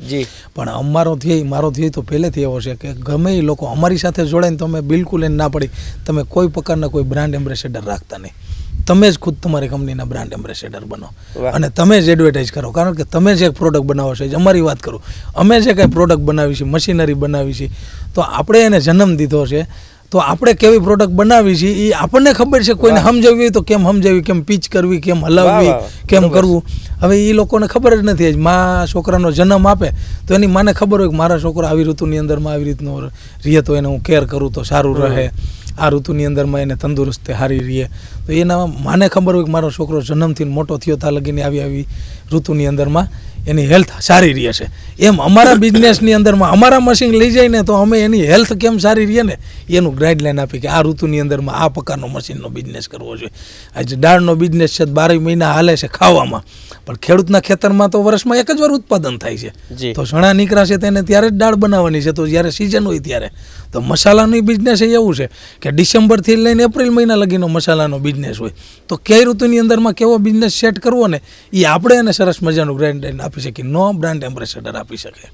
પણ મારો ધ્યેય તો પહેલેથી એવો છે કે ગમે એ લોકો અમારી સાથે જોડાઈને તો અમે બિલકુલ એને ના પડી તમે કોઈ પ્રકારના કોઈ બ્રાન્ડ એમ્બેસેડર રાખતા નહીં. તમે જ ખુદ તમારી કંપનીના બ્રાન્ડ એમ્બેસેડર બનો અને તમે જ એડવર્ટાઇઝ કરો. કારણ કે તમે જે પ્રોડક્ટ બનાવો છો, અમારી વાત કરું, અમે જે કાંઈ પ્રોડક્ટ બનાવી છે, મશીનરી બનાવી છે, તો આપણે એને જન્મ દીધો છે તો આપણે કેવી પ્રોડક્ટ બનાવી છે એ આપણને ખબર છે. કોઈને સમજાવવી હોય તો કેમ સમજાવવી, કેમ પીચ કરવી, કેમ હલાવવી, કેમ કરવું. હવે એ લોકોને ખબર જ નથી. મા છોકરાનો જન્મ આપે તો એની માને ખબર હોય કે મારા છોકરો આવી ઋતુની અંદરમાં આવી રીતનો રહે તો એને હું કેર કરું તો સારું રહે, આ ઋતુની અંદરમાં એને તંદુરસ્ત સારી રહે. તો એના માને ખબર હોય કે મારો છોકરો જન્મથી મોટો થયો ત્યાં લગીને આવી ઋતુની અંદરમાં એની હેલ્થ સારી રહે છે. એમ અમારા બિઝનેસની અંદરમાં અમારા મશીન લઈ જાય ને તો અમે એની હેલ્થ કેમ સારી રહે ને એનું ગાઈડલાઈન આપી કે આ ઋતુની અંદરમાં આ પ્રકારનો મશીનનો બિઝનેસ કરવો જોઈએ. આજે દાળનો બિઝનેસ છે 12 મહિના હાલે છે ખાવામાં, પણ ખેડૂતના ખેતરમાં તો વર્ષમાં એક જ વાર ઉત્પાદન થાય છે. તો ચણા નીકળાશે તેને ત્યારે જ દાળ બનાવવાની છે, તો જ્યારે સિઝન હોય ત્યારે. તો મસાલાનો બિઝનેસ એવું છે કે ડિસેમ્બરથી લઈને એપ્રિલ મહિના લગીનો મસાલાનો બિઝનેસ હોય. તો કઈ ઋતુની અંદરમાં કેવો બિઝનેસ સેટ કરવો ને એ આપણે એને સરસ મજાનું બ્રાન્ડ આપી શકીએ, નો બ્રાન્ડ એમ્બેસેડર આપી શકે.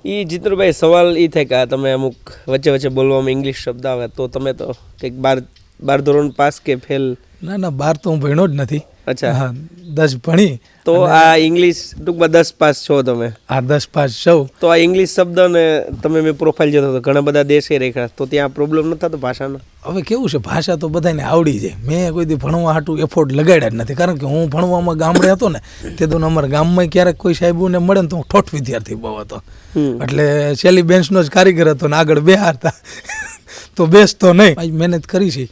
એ જીતેન્દ્રભાઈ, સવાલ એ થાય કે તમે અમુક વચ્ચે બોલવામાં ઇંગ્લિશ શબ્દ આવે તો તમે તો કંઈક 12 ધોરણ પાસ કે ફેલ?
ના 12 તો હું ભણ્યો જ નથી.
અચ્છા,
હા 10 ભણી
તો આ ઇંગ્લિશ ટૂંકમાં 10 પાસ છો તમે.
આ 10 પાસ સૌ
તો આ ઇંગ્લિશ શબ્દને તમે મેં પ્રોફાઇલ જોતો હતો ઘણા બધા દેશે રેખા, તો ત્યાં પ્રોબ્લેમ ન થતો ભાષાનો?
હવે કેવું છે, ભાષા તો બધાને આવડી જાય. મેં કોઈ દી ભણવા હાટું એફોર્ટ લગાડ્યા જ નથી, કારણ કે હું ભણવામાં ગામડે હતો ને તે તો અમારા ગામમાં ક્યારેક કોઈ સાહેબોને મળે ને તો હું ઠોઠ વિદ્યાર્થી બહુ હતો. એટલે છેલ્લી બેન્ચનો જ કારીગર હતો ને આગળ બેહારતા તો બેસતો નહીં. મહેનત કરી છે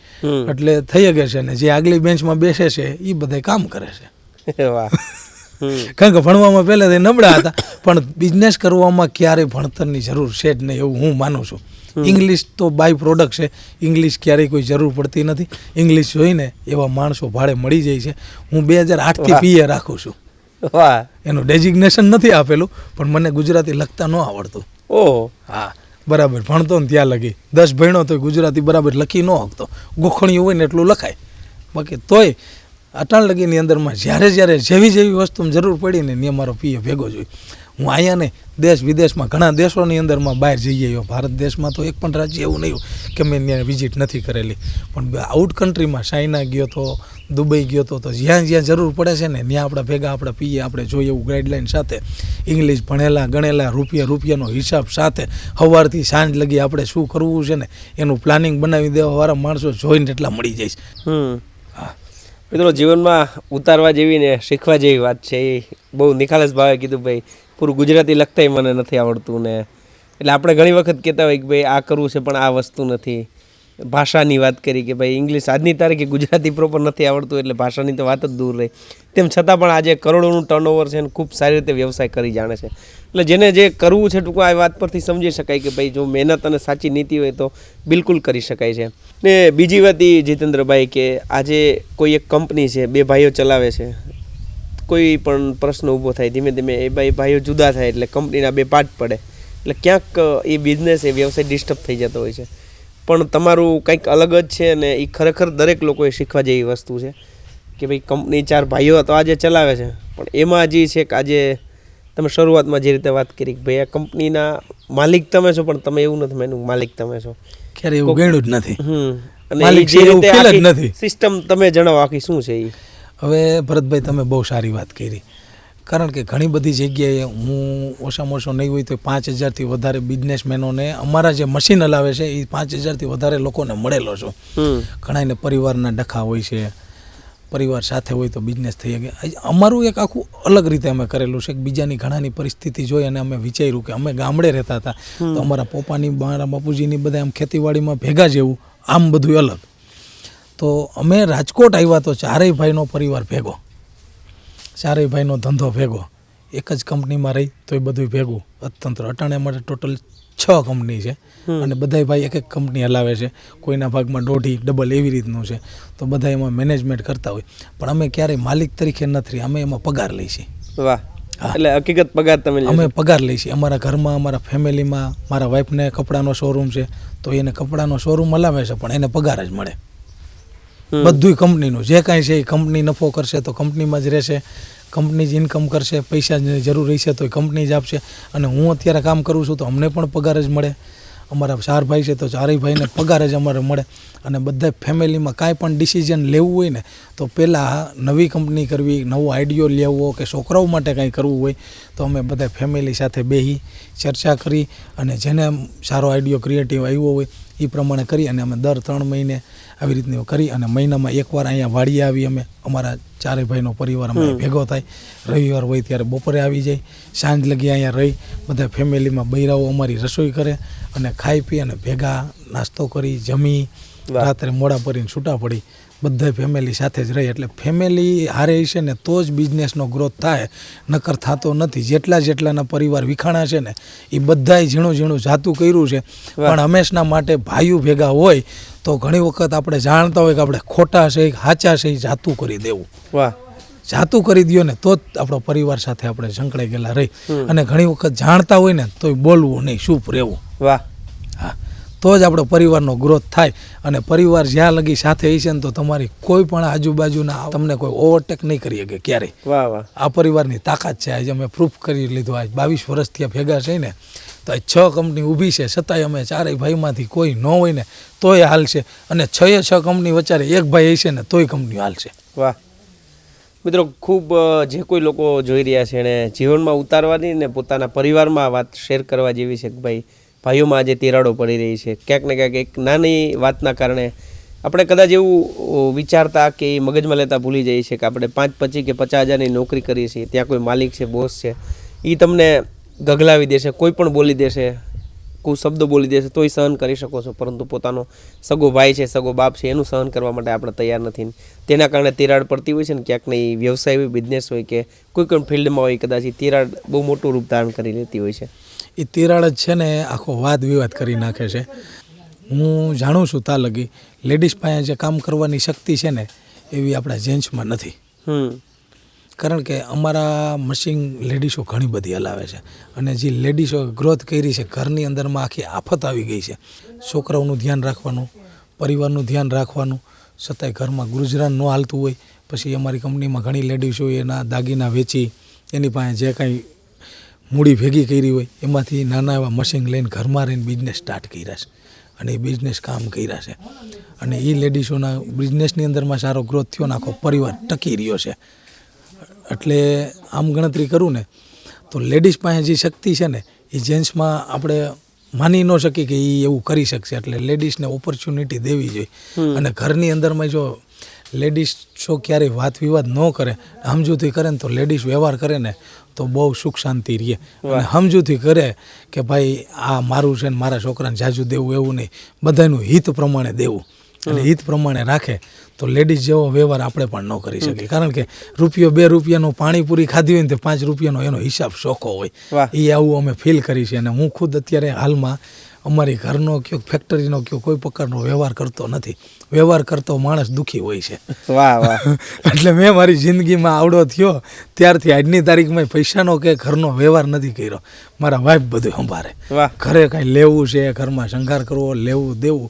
એટલે થઈ ગઈ છે, ને જે આગલી બેન્ચમાં બેસે છે એ બધા કામ કરે છે.
વાહ.
કારણ કે ભણવામાં પહેલાંથી નબળા હતા, પણ બિઝનેસ કરવામાં ક્યારેય ભણતરની જરૂર છે જ નહીં એવું હું માનું છું. ઇંગ્લિશ તો બાય પ્રોડક્ટ છે, ઇંગ્લિશ ક્યારેય કોઈ જરૂર પડતી નથી. ઇંગ્લિશ જોઈને એવા માણસો ભાડે મળી જાય છે. હું 2008થી પીએ રાખું છું.
વાહ.
એનું ડેઝિગ્નેશન નથી આપેલું, પણ મને ગુજરાતી લખતા ન આવડતું.
ઓહ.
હા, બરાબર ભણતો ને ત્યાં લગી 10 ભણ્યો તો ગુજરાતી બરાબર લખી ન શકતો. ગોખણિયું હોય ને એટલું લખાય, બાકી તોય અટાણ લગીની અંદરમાં જ્યારે જેવી વસ્તુની જરૂર પડી ને એ મારો પીએ ભેગો જોઈ. હું અહીંયા નહીં, દેશ વિદેશમાં ઘણા દેશોની અંદરમાં બહાર જઈ આવ્યો. ભારત દેશમાં તો એક પણ રાજ્ય એવું નહીં કે મેં ત્યાં વિઝિટ નથી કરેલી, પણ આઉટ કન્ટ્રીમાં ચાઇના ગયો તો, દુબઈ ગયો તો જ્યાં જરૂર પડે છે ને ત્યાં આપણા ભેગા આપણા પીએ આપણે જોઈએ એવું ગાઈડલાઇન સાથે, ઇંગ્લિશ ભણેલા ગણેલા, રૂપિયાનો હિસાબ સાથે, સવારથી સાંજ લગી આપણે શું કરવું છે ને એનું પ્લાનિંગ બનાવી દેવાવાળા માણસો જોઈને એટલા મળી જાય છે. હા
મિત્રો, જીવનમાં ઉતારવા જેવી ને શીખવા જેવી વાત છે. એ બહુ નિખાલસ ભાવે કીધું, ભાઈ પૂરું ગુજરાતી લખતાય મને નથી આવડતું ને. એટલે આપણે ઘણી વખત કહેતા હોય કે ભાઈ આ કરવું છે પણ આ વસ્તુ નથી. ભાષાની વાત કરી કે ભાઈ ઇંગ્લિશ આજની તારીખે ગુજરાતી પ્રોપર નથી આવડતું, એટલે ભાષાની તો વાત જ દૂર રહી. તેમ છતાં પણ આજે કરોડોનું ટર્નઓવર છે અને ખૂબ સારી રીતે વ્યવસાય કરી જાણે છે. એટલે જેને જે કરવું છે ટૂંકમાં આ વાત પરથી સમજી શકાય કે ભાઈ જો મહેનત અને સાચી નીતિ હોય તો બિલકુલ કરી શકાય છે. ને બીજી વાત એ જીતેન્દ્રભાઈ કે આજે કોઈ એક કંપની છે, 2 ભાઈઓ ચલાવે છે, કોઈ પણ પ્રશ્ન ઊભો થાય, ધીમે ધીમે એ ભાઈઓ જુદા થાય એટલે કંપનીના 2 પાર્ટ પડે, એટલે ક્યાંક એ બિઝનેસ એ વ્યવસાય ડિસ્ટર્બ થઈ જતો હોય છે. પણ તમારું કંઈક અલગ જ છે અને એ ખરેખર દરેક લોકોએ શીખવા જેવી વસ્તુ છે કે ભાઈ કંપની 4 ભાઈઓ તો આજે ચલાવે છે, પણ એમાં જે છે કે આજે તમે શરૂઆતમાં જે રીતે વાત કરી કે ભાઈ આ કંપનીના માલિક તમે છો, પણ તમે એવું નથી માન્યું માલિક તમે છો,
ક્યારે એવું ગણ્યું જ નથી.
અને જે રીતે સિસ્ટમ તમે જણાવો આખી શું છે એ?
હવે ભરતભાઈ તમે બહુ સારી વાત કરી, કારણ કે ઘણી બધી જગ્યાએ હું ઓછામાં ઓછો નહીં હોય તો 5000થી વધારે બિઝનેસમેનોને અમારા જે મશીન હલાવે છે એ 5000થી વધારે લોકોને મળેલો છું. ઘણાને પરિવારના ડખા હોય છે, પરિવાર સાથે હોય તો બિઝનેસ થઈ શકે. અમારું એક આખું અલગ રીતે અમે કરેલું છે કે બીજાની ઘણાની પરિસ્થિતિ જોઈ અને અમે વિચાર્યું કે અમે ગામડે રહેતા હતા તો અમારા પપ્પાની મારા બાપુજીની બધા આમ ખેતીવાડીમાં ભેગા જેવું આમ બધું અલગ. તો અમે રાજકોટ આવ્યા તો 4 ભાઈનો પરિવાર ભેગો, 4 ભાઈનો ધંધો ભેગો, એક જ કંપનીમાં રહી તોય બધું ભેગું અર્થતંત્ર. અટાણે અમારે ટોટલ 6 કંપની છે અને બધા ભાઈ એક કંપની હલાવે છે, કોઈના ભાગમાં 1.5 ડબલ એવી રીતનું છે. તો બધા એમાં મેનેજમેન્ટ કરતા હોય, પણ અમે ક્યારેય માલિક તરીકે નથી, અમે એમાં પગાર લઈ છીએ.
વાહ. એટલે હકીકત પગાર તમે
અમે પગાર લઈ છીએ. અમારા ઘરમાં અમારા ફેમિલીમાં મારા વાઈફને કપડાનો શોરૂમ છે તો એને કપડાનો શોરૂમ હલાવે છે, પણ એને પગાર જ મળે. બધું કંપનીનું જે કાંઈ છે એ કંપની નફો કરશે તો કંપનીમાં જ રહેશે, કંપની જ ઇન્કમ કરશે, પૈસાની જરૂર રહેશે તો એ કંપની જ આપશે. અને હું અત્યારે કામ કરું છું તો અમને પણ પગાર જ મળે. અમારા 4 ભાઈ છે તો 4 ભાઈને પગાર જ અમારે મળે. અને બધા ફેમિલીમાં કાંઈ પણ ડિસિઝન લેવું હોય ને તો પહેલાં નવી કંપની કરવી, નવો આઈડિયો લેવો કે છોકરાઓ માટે કાંઈ કરવું હોય તો અમે બધા ફેમિલી સાથે બેસી ચર્ચા કરી અને જેને સારો આઈડિયો ક્રિએટિવ આવ્યો હોય એ પ્રમાણે કરી અને અમે દર 3 મહિને આવી રીતની કરી અને મહિનામાં એકવાર અહીંયા વાડીએ આવી. અમે અમારા 4 ભાઈનો પરિવાર અમે ભેગો થાય, રવિવાર હોય ત્યારે બપોરે આવી જાય, સાંજ લગી અહીંયા રહી બધા ફેમિલીમાં બૈરાઓ અમારી રસોઈ કરે અને ખાઈ પી અને ભેગા નાસ્તો કરી જમી રાત્રે મોડા પડીને છૂટા પડી બધા ફેમિલી સાથે જ રહી. એટલે ફેમિલી હારે છે ને તો જ બિઝનેસનો ગ્રોથ થાય, નકર થતો નથી. જેટલાના પરિવાર વિખાણા છે ને એ બધાય ઝીણું જાતું કર્યું છે, પણ હંમેશના માટે ભાઈઓ ભેગા હોય તો ઘણી વખત આપણે જાણતા હોય કે આપણે ખોટા છે સાચા છે એ જાતું કરી દેવું.
વાહ.
જાતું કરી દો ને તો જ આપણો પરિવાર સાથે આપણે સંકળાઈ ગયેલા રહી. અને ઘણી વખત જાણતા હોય ને તોય બોલવું નહીં, ચૂપ રહેવું.
વાહ.
હા, તો જ આપણો પરિવારનો ગ્રોથ થાય. અને પરિવાર જ્યાં લગી સાથે હશે ને તો તમારી કોઈ પણ આજુબાજુના તમને કોઈ ઓવરટેક નહીં કરી શકે ક્યારેય.
વાહ વાહ.
આ પરિવારની તાકાત છે. આજે અમે પ્રૂફ કરી લીધું. આજ 22 વર્ષથી ભેગા છે ને તો આ 6 કંપની ઊભી છે, છતાંય અમે 4 ભાઈમાંથી કોઈ ન હોય ને તોય હાલશે. અને 6 કંપની વચ્ચે એક ભાઈ હશે ને તોય કંપની હાલશે.
વાહ. મિત્રો ખૂબ જે કોઈ લોકો જોઈ રહ્યા છે એને જીવનમાં ઉતારવાની ને પોતાના પરિવારમાં આ વાત શેર કરવા જેવી છે કે ભાઈ ભાઈઓમાં આજે તિરાડો પડી રહી છે. ક્યાંક ને ક્યાંક એક નાની વાતના કારણે આપણે કદાચ એવું વિચારતા કે મગજમાં લેતા ભૂલી જઈએ છીએ કે આપણે 5, 25 કે 50,000ની નોકરી કરીએ છીએ, ત્યાં કોઈ માલિક છે, બોસ છે, એ તમને ગગલાવી દેશે, કોઈ પણ બોલી દેશે, કોઈ શબ્દ બોલી દેશે તોય સહન કરી શકો છો, પરંતુ પોતાનો સગો ભાઈ છે, સગો બાપ છે, એનું સહન કરવા માટે આપણે તૈયાર નથી. તેના કારણે તિરાડ પડતી હોય છે ને ક્યાંક ને વ્યવસાય હોય, બિઝનેસ હોય કે કોઈ પણ ફિલ્ડમાં હોય, કદાચ એ તિરાડ બહુ મોટું રૂપ ધારણ કરી લેતી હોય છે.
એ તિરાડ જ છે ને આખો વાદ વિવાદ કરી નાખે છે. હું જાણું છું ત્યાં લગી લેડીઝ પાસે જે કામ કરવાની શક્તિ છે ને એવી આપણા જેન્ટ્સમાં નથી. કારણ કે અમારા મશીન લેડીઝો ઘણી બધી હલાવે છે અને જે લેડીઝો ગ્રોથ કરી છે ઘરની અંદરમાં આખી આફત આવી ગઈ છે. છોકરાઓનું ધ્યાન રાખવાનું, પરિવારનું ધ્યાન રાખવાનું, છતાંય ઘરમાં ગુજરાન ન હાલતું હોય. પછી અમારી કંપનીમાં ઘણી લેડીઝો એના દાગીના વેચી એની પાસે જે કાંઈ મૂડી ભેગી કરી હોય એમાંથી નાના એવા મશીન લઈને ઘરમાં રહીને બિઝનેસ સ્ટાર્ટ કર્યા છે અને એ બિઝનેસ કામ કર્યા છે અને એ લેડીઝોના બિઝનેસની અંદરમાં સારો ગ્રોથ થયો ને આખો પરિવાર ટકી રહ્યો છે. એટલે આમ ગણતરી કરું ને તો લેડીઝ પાસે જે શક્તિ છે ને એ જેન્ટ્સમાં આપણે માની ન શકીએ કે એ એવું કરી શકશે. એટલે લેડીઝને ઓપોર્ચ્યુનિટી દેવી જોઈએ અને ઘરની અંદરમાં જો લેડીઝ જો ક્યારેય વાત વિવાદ ન કરે, સમજૂતી કરે ને તો લેડીઝ વ્યવહાર કરે ને તો બહુ સુખ શાંતિ રહે. અને સમજૂતી કરે કે ભાઈ આ મારું છે ને મારા છોકરાને જાજુ દેવું એવું નહીં, બધાનું હિત પ્રમાણે દેવું અને હિત પ્રમાણે રાખે તો લેડીઝ જેવો વ્યવહાર આપણે પણ ન કરી શકીએ. કારણ કે ₹2, ₹2 પાણીપુરી ખાધી હોય ને તે ₹5 એનો હિસાબ ચોખ્ખો હોય. એ આવું અમે ફીલ કરી છે અને હું ખુદ અત્યારે હાલમાં અમારી ઘરનો કયો ફેક્ટરીનો કયો કોઈ પ્રકારનો વ્યવહાર કરતો નથી. વ્યવહાર કરતો માણસ દુઃખી હોય છે.
વાહ વાહ.
એટલે મેં મારી જિંદગીમાં આવડો થયો ત્યારથી આજની તારીખમાં પૈસાનો કે ઘરનો વ્યવહાર નથી કર્યો. મારા વાઈફ બધું સંભાળે. ઘરે કાંઈ લેવું છે, ઘરમાં શણગાર કરવો, લેવું દેવું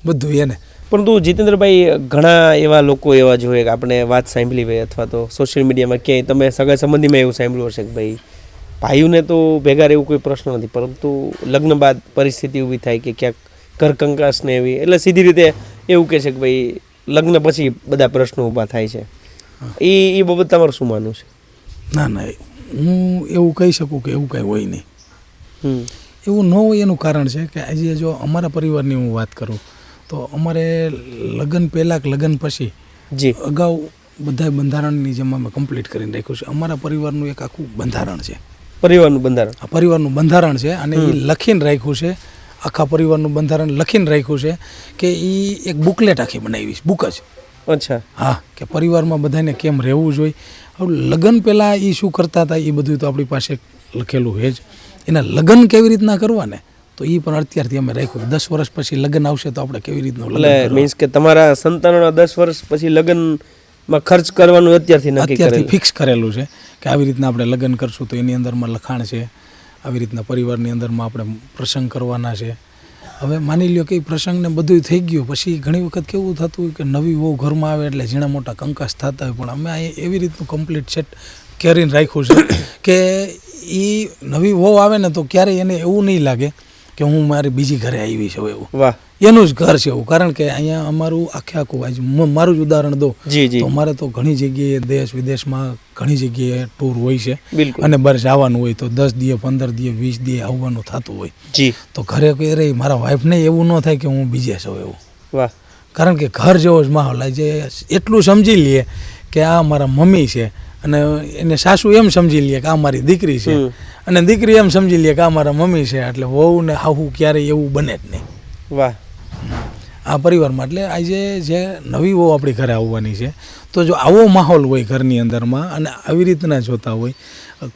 બધું એને.
પરંતુ જીતેન્દ્રભાઈ ઘણા એવા લોકો એવા જોઈએ કે આપણે વાત સાંભળી હોય અથવા તો સોશિયલ મીડિયામાં ક્યાંય તમે સગા સંબંધીમાં એવું સાંભળ્યું હશે કે ભાઈ ભાઈઓને તો ભેગા રહેવું કોઈ પ્રશ્ન નથી, પરંતુ લગ્ન બાદ પરિસ્થિતિ ઊભી થાય કે ક્યાંક ઘર કંકાસને એવી, એટલે સીધી રીતે એવું કહે છે કે ભાઈ લગ્ન પછી બધા પ્રશ્નો ઊભા થાય છે. એ બાબત તમારું શું માનવું છે?
ના ના, હું એવું કહી શકું કે એવું કાંઈ હોય નહીં. એવું ન હોય એનું કારણ છે કે આજે જો અમારા પરિવારની હું વાત કરું તો અમારે લગ્ન પહેલાં કે લગ્ન પછી અગાઉ બધા બંધારણની જેમ અમે કમ્પ્લીટ કરીને રાખ્યું છે. અમારા પરિવારનું એક આખું બંધારણ છે. પરિવારનું બંધારણ છે અને એ લખીને રાખ્યું છે. આખા પરિવારનું બંધારણ લખીને રાખ્યું છે કે એ એક બુકલેટ આખી બનાવી છે, બુક જ.
અચ્છા.
હા, કે પરિવારમાં બધાને કેમ રહેવું જોઈએ. હવે લગ્ન પહેલાં એ શું કરતા હતા એ બધું તો આપણી પાસે લખેલું છે જ. એના લગ્ન કેવી રીતના કરવા ને તો એ પણ અત્યારથી અમે રાખ્યું. 10 વર્ષ પછી લગ્ન આવશે તો આપણે કેવી રીતનું લગ્ન,
મીન્સ કે તમારા સંતાનોના 10 વર્ષ પછી લગ્નમાં ખર્ચ કરવાનું અત્યારથી
ફિક્સ કરેલું છે કે આવી રીતના આપણે લગ્ન કરશું તો એની અંદરમાં લખાણ છે. આવી રીતના પરિવારની અંદરમાં આપણે પ્રસંગ કરવાના છે. હવે માની લ્યો કે એ પ્રસંગને બધું થઈ ગયું પછી ઘણી વખત કેવું થતું હોય કે નવી વહુ ઘરમાં આવે એટલે ઝીણા મોટા કંકાસ થતા હોય, પણ અમે અહીંયા એવી રીતનું કમ્પ્લીટ સેટ કરીને રાખ્યું છે કે એ નવી વહુ આવે ને તો ક્યારેય એને એવું નહીં લાગે કે હું મારી બીજી ઘરે આવી છું એવું. વાહ, એનું જ ઘર છે એવું. કારણ કે અહીંયા અમારું આખું મારું જ ઉદાહરણ દો તો અમારે તો ઘણી જગ્યાએ દેશ વિદેશમાં ઘણી જગ્યાએ ટૂર હોય છે અને બહાર જવાનું હોય તો 10 દિવસ 15 દિવસ 20 દિવસ આવવાનું થતું હોય. તો ઘરે કોઈ રહી મારા વાઈફને એવું ન થાય કે હું બીજે છું એવું. વાહ, કારણ કે ઘર જેવો જ માહોલ જે એટલું સમજી લઈએ કે આ મારા મમ્મી છે અને એને સાસુ એમ સમજી લે કે આ મારી દીકરી છે અને દીકરી એમ સમજી લે કે આ મારા મમ્મી છે. એટલે વહુ ને હાહુ ક્યારેય એવું બને જ નહીં. વાહ, આ પરિવારમાં. એટલે આજે જે નવી વહુ આપણી ઘરે આવવાની છે તો જો આવો માહોલ હોય ઘરની અંદરમાં અને આવી રીતના જોતા હોય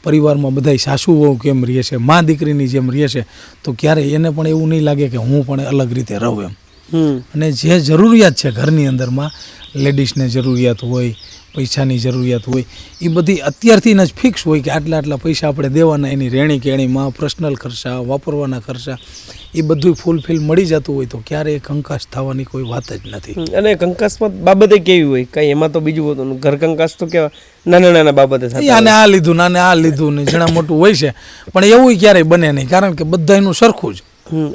પરિવારમાં બધા સાસુ વહુ કેમ રહે છે, મા દીકરીની જેમ રહે છે, તો ક્યારેય એને પણ એવું નહીં લાગે કે હું પણ અલગ રીતે રહું એમ. અને જે જરૂરિયાત છે ઘરની અંદરમાં, લેડીઝને જરૂરિયાત હોય, પૈસાની જરૂરિયાત હોય, એ બધી અત્યારથી જ ફિક્સ હોય કે આટલા પૈસા આપણે દેવાના, એની રહેણી કેણીમાં પર્સનલ ખર્ચા, વાપરવાના ખર્ચા, એ બધું ફૂલફિલ મળી જતું હોય તો ક્યારેય કંકાસ થવાની કોઈ વાત જ નથી.
અને કંકાસમાં બાબતે કેવી હોય કઈ એમાં તો બીજું હોતું, ઘર કંકાસ તો કેવા નાના બાબતે
આને આ લીધું ને ઝીણા મોટું હોય છે, પણ એવું ક્યારેય બને નહીં. કારણ કે બધા એનું સરખું જ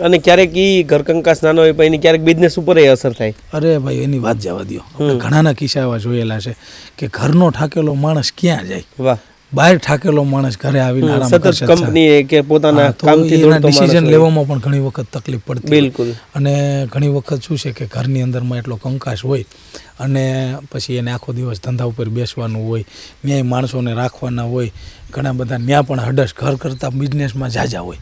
અને ક્યારેક ઈ ઘર કંકાસ નાનો હોય પણ એની ક્યારેક બિઝનેસ ઉપર અસર થાય.
અરે ભાઈ એની વાત જવા દો. આપણે ઘણાના કિસ્સા એવા જોયેલા છે કે ઘરનો ઠાકેલો માણસ ક્યાં જાય,
વાહ,
બહાર ઠાકેલો માણસ ઘરે આવીને આરામ
સતત
કરશે.
કંપની કે પોતાના
તો
કામથી
એના
દોડતો માણસ
ડિસિઝન
હોય.
લેવામાં પણ ઘણી વખત તકલીફ પડતી હોય.
બિલકુલ.
અને ઘણી વખત શું છે કે ઘરની અંદરમાં એટલો કંકાસ હોય અને પછી એને આખો દિવસ ધંધા ઉપર બેસવાનું હોય, ન્યાય માણસોને રાખવાના હોય, ઘણા બધા ન્યા પણ હડસ ઘર કરતાં બિઝનેસમાં જાજા હોય.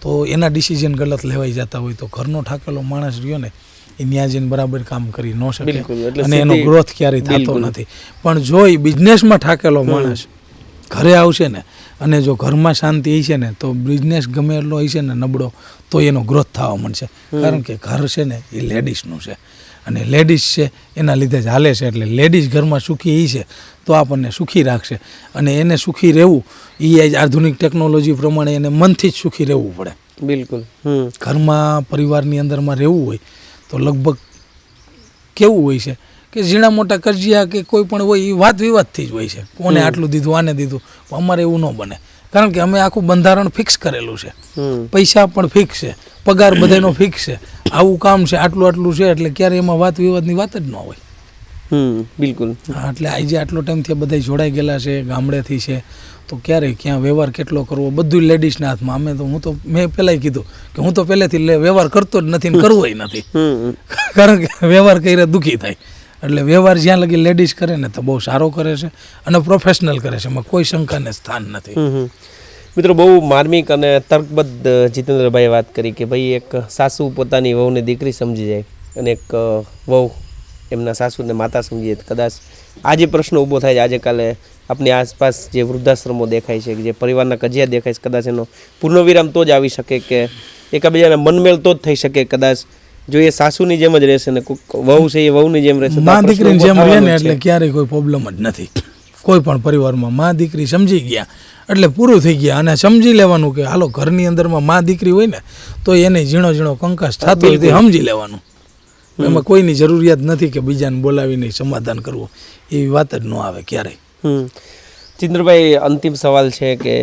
તો એના ડિસિઝન ગલત લેવાઈ જતા હોય તો ઘરનો ઠાકેલો માણસ રહ્યો ને એ ન્યા જઈને બરાબર કામ કરી ન શકે અને એનો ગ્રોથ ક્યારેય થતો નથી. પણ જો એ બિઝનેસમાં ઠાકેલો માણસ ઘરે આવશે ને અને જો ઘરમાં શાંતિ હશે ને તો બિઝનેસ ગમે એટલો હશે ને નબળો તો એનો ગ્રોથ થવા મળશે. કારણ કે ઘર છે ને એ લેડીઝનું છે અને લેડીઝ છે એના લીધે જ હાલે છે. એટલે લેડીઝ ઘરમાં સુખી હશે તો આપણને સુખી રાખશે અને એને સુખી રહેવું એ આધુનિક ટેકનોલોજી પ્રમાણે એને મનથી જ સુખી રહેવું પડે.
બિલકુલ.
ઘરમાં પરિવારની અંદરમાં રહેવું હોય તો લગભગ કેવું હોય છે કે ઝીણા મોટા કરજિયા કે કોઈ પણ હોય એ વાત વિવાદથી જ હોય છે. કોને આટલું દીધું, આને દીધું. અમારે એવું ન બને કારણ કે અમે આખું બંધારણ ફિક્સ કરેલું છે, પૈસા પણ ફિક્સ છે, પગાર બધાનો ફિક્સ છે, આવું કામ છે, આટલું આટલું છે. એટલે ક્યારે એમાં વાત વિવાદની વાત જ ન હોય.
બિલકુલ.
હા, એટલે આજે આટલો ટાઈમથી બધા જોડાઈ ગયેલા છે, ગામડેથી છે, તો ક્યારે ક્યાં વ્યવહાર કેટલો કરવો બધું લેડીઝના હાથમાં. મેં પહેલાંય કીધું કે હું તો પહેલેથી વ્યવહાર કરતો જ નથી ને કરવોય નથી. કારણ કે વ્યવહાર કરીને દુઃખી થાય. એટલે વ્યવહાર જ્યાં લગી લેડીઝ કરે ને તો બહુ સારો કરે છે અને પ્રોફેશનલ કરે છે, એમાં કોઈ શંકાને સ્થાન નથી.
મિત્રો, બહુ માર્મિક અને તર્કબદ્ધ જીતેન્દ્રભાઈએ વાત કરી કે ભાઈ એક સાસુ પોતાની વહુને દીકરી સમજી જાય અને એક વહુ એમના સાસુને માતા સમજીએ. કદાચ આજે પ્રશ્ન ઊભો થાય છે આજે કાલે આપણી આસપાસ જે વૃદ્ધાશ્રમો દેખાય છે, જે પરિવારના કજિયા દેખાય છે, કદાચ એનો પૂર્ણવિરામ તો જ આવી શકે કે એકબીજાને મનમેળ તો જ થઈ શકે. કદાચ જો એ સાસુની જેમ જ રહેશે ને વહુ છે એ વહુની જેમ રહેશે,
મા દીકરીની જેમ રહે ને એટલે ક્યારેય કોઈ પ્રોબ્લેમ જ નથી. કોઈ પણ પરિવારમાં મા દીકરી સમજી ગયા એટલે પૂરું થઈ ગયા. અને સમજી લેવાનું કે હાલો ઘરની અંદરમાં મા દીકરી હોય ને તો એને ઝીણો ઝીણો કંકાસ થતો હોય તે સમજી લેવાનું. એમાં કોઈની જરૂરિયાત નથી કે બીજાને બોલાવીને સમાધાન કરવું, એવી વાત જ ન આવે ક્યારેય.
ચિંદ્રભાઈ, અંતિમ સવાલ છે કે